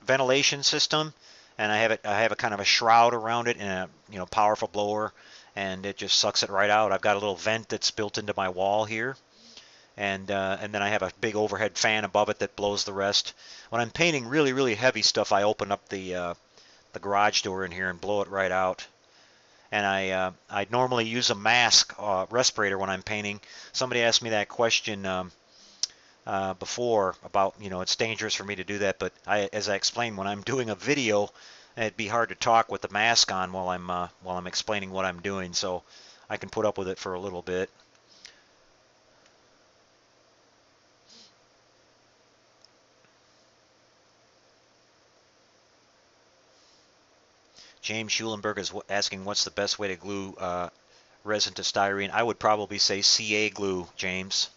ventilation system, and I have a kind of a shroud around it and a powerful blower, and it just sucks it right out. I've got a little vent that's built into my wall here, and then I have a big overhead fan above it that blows the rest. When I'm painting really really heavy stuff, I open up the garage door in here and blow it right out. And I normally use a mask respirator when I'm painting. Somebody asked me that question before about, it's dangerous for me to do that, but as I explained, when I'm doing a video, it'd be hard to talk with the mask on while I'm explaining what I'm doing, so I can put up with it for a little bit. James Schulenberg is asking what's the best way to glue resin to styrene. I would probably say CA glue, James.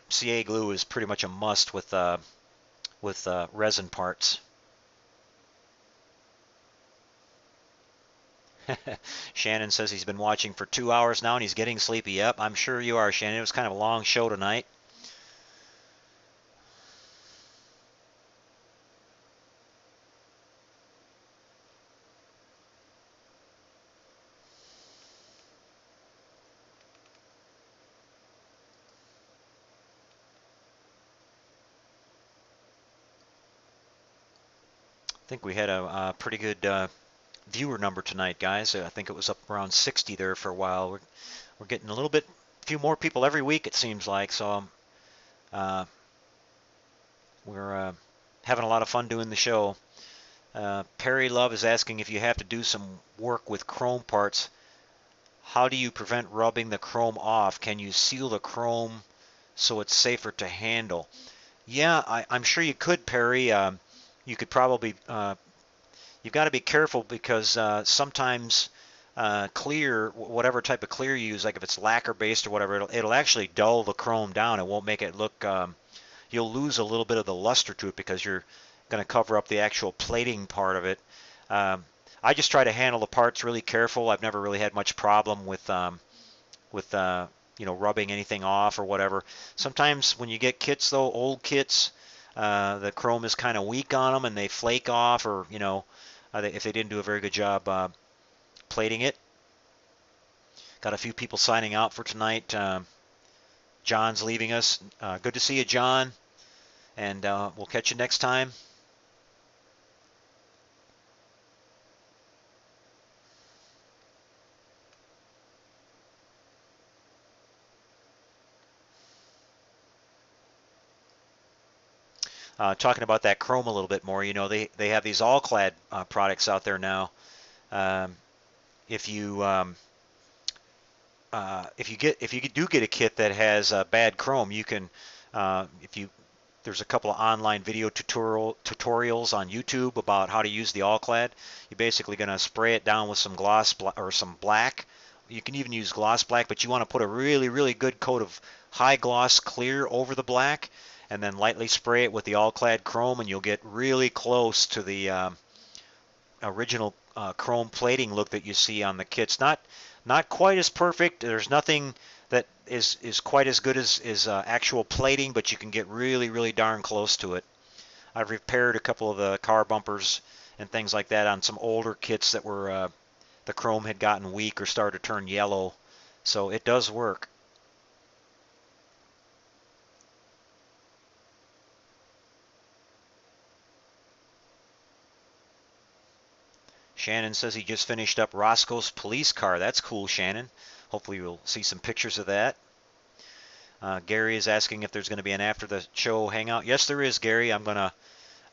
CA glue is pretty much a must with resin parts. Shannon says he's been watching for 2 hours now and he's getting sleepy. Yep, I'm sure you are, Shannon. It was kind of a long show tonight. I think we had a pretty good viewer number tonight, guys. I think it was up around 60 there for a while. We're getting a little bit, few more people every week, it seems like. So uh, we're having a lot of fun doing the show. Perry Love is asking if you have to do some work with chrome parts, how do you prevent rubbing the chrome off? Can you seal the chrome so it's safer to handle? Yeah, I'm sure you could, Perry. You could probably you've got to be careful because sometimes clear, whatever type of clear you use, like if it's lacquer based or whatever, it'll actually dull the chrome down. It won't make it look, you'll lose a little bit of the luster to it because you're going to cover up the actual plating part of it. I just try to handle the parts really careful. I've never really had much problem with rubbing anything off or whatever. Sometimes when you get kits though, old kits, the chrome is kind of weak on them and they flake off, or if they didn't do a very good job plating it. Got a few people signing out for tonight. John's leaving us. Good to see you, John, and we'll catch you next time. Talking about that chrome a little bit more, they have these all-clad products out there now. Um, if you if you do get a kit that has bad chrome, you can there's a couple of online video tutorials on YouTube about how to use the all-clad. You're basically going to spray it down with some gloss or some black. You can even use gloss black, but you want to put a really really good coat of high gloss clear over the black, and then lightly spray it with the all-clad chrome, and you'll get really close to the original chrome plating look that you see on the kits. Not quite as perfect. There's nothing that is quite as good as actual plating, but you can get really really darn close to it. I've repaired a couple of the car bumpers and things like that on some older kits that were the chrome had gotten weak or started to turn yellow, so it does work. Shannon says he just finished up Roscoe's police car. That's cool, Shannon. Hopefully we'll see some pictures of that. Gary is asking if there's going to be an after the show hangout. Yes, there is, Gary. I'm going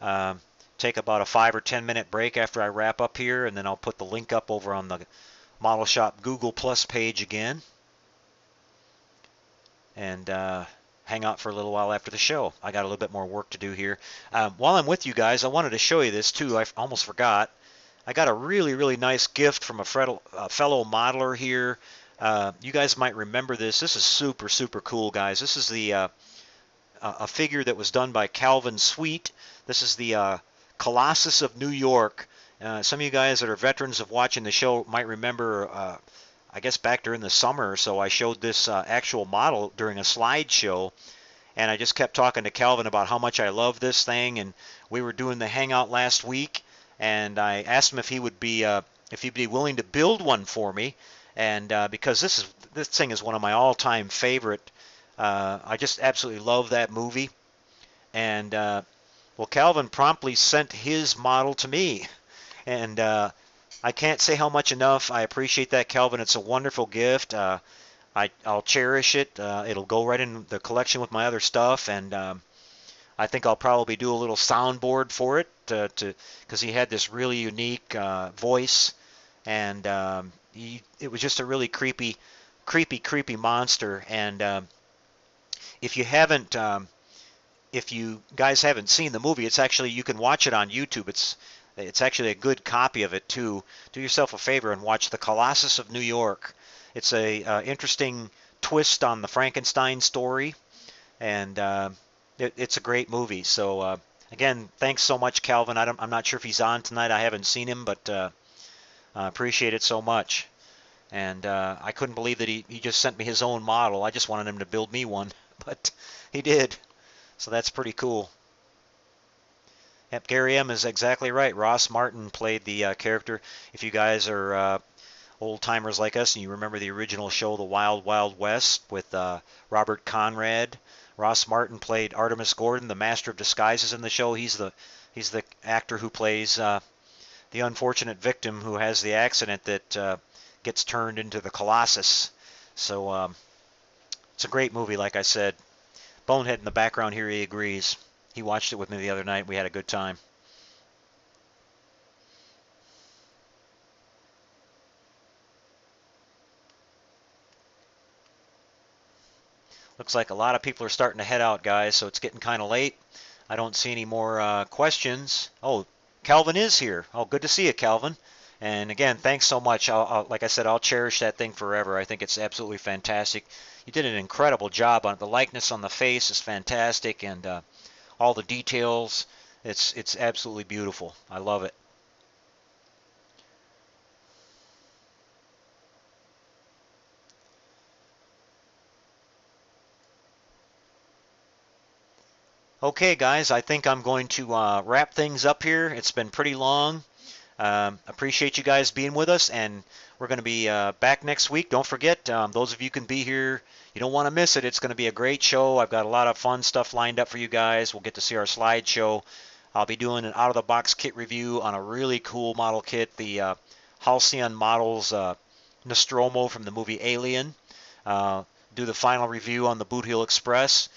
to take about a 5 or 10 minute break after I wrap up here, and then I'll put the link up over on the Model Shop Google Plus page again, and hang out for a little while after the show. I got a little bit more work to do here. While I'm with you guys, I wanted to show you this too. I almost forgot. I got a really, really nice gift from a fellow modeler here. You guys might remember this. This is super, super cool, guys. This is the a figure that was done by Calvin Sweet. This is the Colossus of New York. Some of you guys that are veterans of watching the show might remember, I guess back during the summer or so, I showed this actual model during a slideshow, and I just kept talking to Calvin about how much I love this thing, and we were doing the hangout last week, and I asked him if he'd be willing to build one for me, and because this thing is one of my all-time favorite. I just absolutely love that movie, and well, Calvin promptly sent his model to me, and I can't say how much enough I appreciate that, Calvin. It's a wonderful gift. I'll cherish it. It'll go right in the collection with my other stuff, and I think I'll probably do a little soundboard for it because he had this really unique voice, and it was just a really creepy monster. And if you guys haven't seen the movie, it's actually, you can watch it on YouTube. It's actually a good copy of it too. Do yourself a favor and watch The Colossus of New York. It's a interesting twist on the Frankenstein story, and it's a great movie. So again, thanks so much, Calvin. I'm not sure if he's on tonight. I haven't seen him, but I appreciate it so much. And I couldn't believe that he just sent me his own model. I just wanted him to build me one, but he did. So that's pretty cool. Yep, Gary M. is exactly right. Ross Martin played the character. If you guys are old-timers like us and you remember the original show, The Wild Wild West, with Robert Conrad, Ross Martin played Artemis Gordon, the Master of Disguises in the show. He's the actor who plays the unfortunate victim who has the accident that gets turned into the Colossus. So it's a great movie, like I said. Bonehead in the background here, he agrees. He watched it with me the other night. We had a good time. Looks like a lot of people are starting to head out, guys, so it's getting kind of late. I don't see any more questions. Oh, Calvin is here. Oh, good to see you, Calvin. And again, thanks so much. Like I said, I'll cherish that thing forever. I think it's absolutely fantastic. You did an incredible job on it. The likeness on the face is fantastic, and all the details, it's absolutely beautiful. I love it. Okay, guys, I think I'm going to wrap things up here. It's been pretty long. Appreciate you guys being with us, and we're going to be back next week. Don't forget, those of you who can be here, you don't want to miss it. It's going to be a great show. I've got a lot of fun stuff lined up for you guys. We'll get to see our slideshow. I'll be doing an out-of-the-box kit review on a really cool model kit, the Halcyon Models Nostromo from the movie Alien. Do the final review on the Booill Express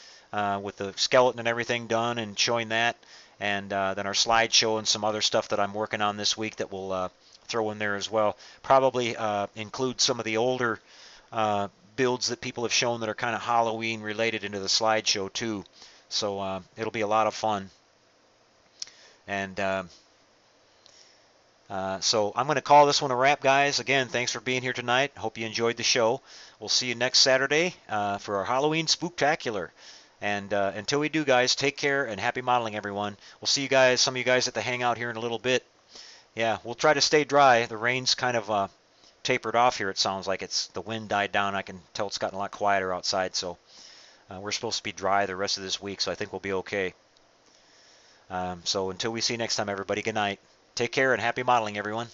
with the skeleton and everything done and showing that. And then our slideshow and some other stuff that I'm working on this week that we'll throw in there as well. Probably include some of the older builds that people have shown that are kind of Halloween related into the slideshow too. So it'll be a lot of fun. And so I'm going to call this one a wrap, guys. Again, thanks for being here tonight. Hope you enjoyed the show. We'll see you next Saturday for our Halloween Spooktacular. And until we do, guys, take care and happy modeling, everyone. We'll see you guys, some of you guys at the hangout here in a little bit. Yeah, we'll try to stay dry. The rain's kind of tapered off here, it sounds like. The wind died down. I can tell it's gotten a lot quieter outside. So we're supposed to be dry the rest of this week, so I think we'll be okay. So until we see you next time, everybody, good night. Take care and happy modeling, everyone.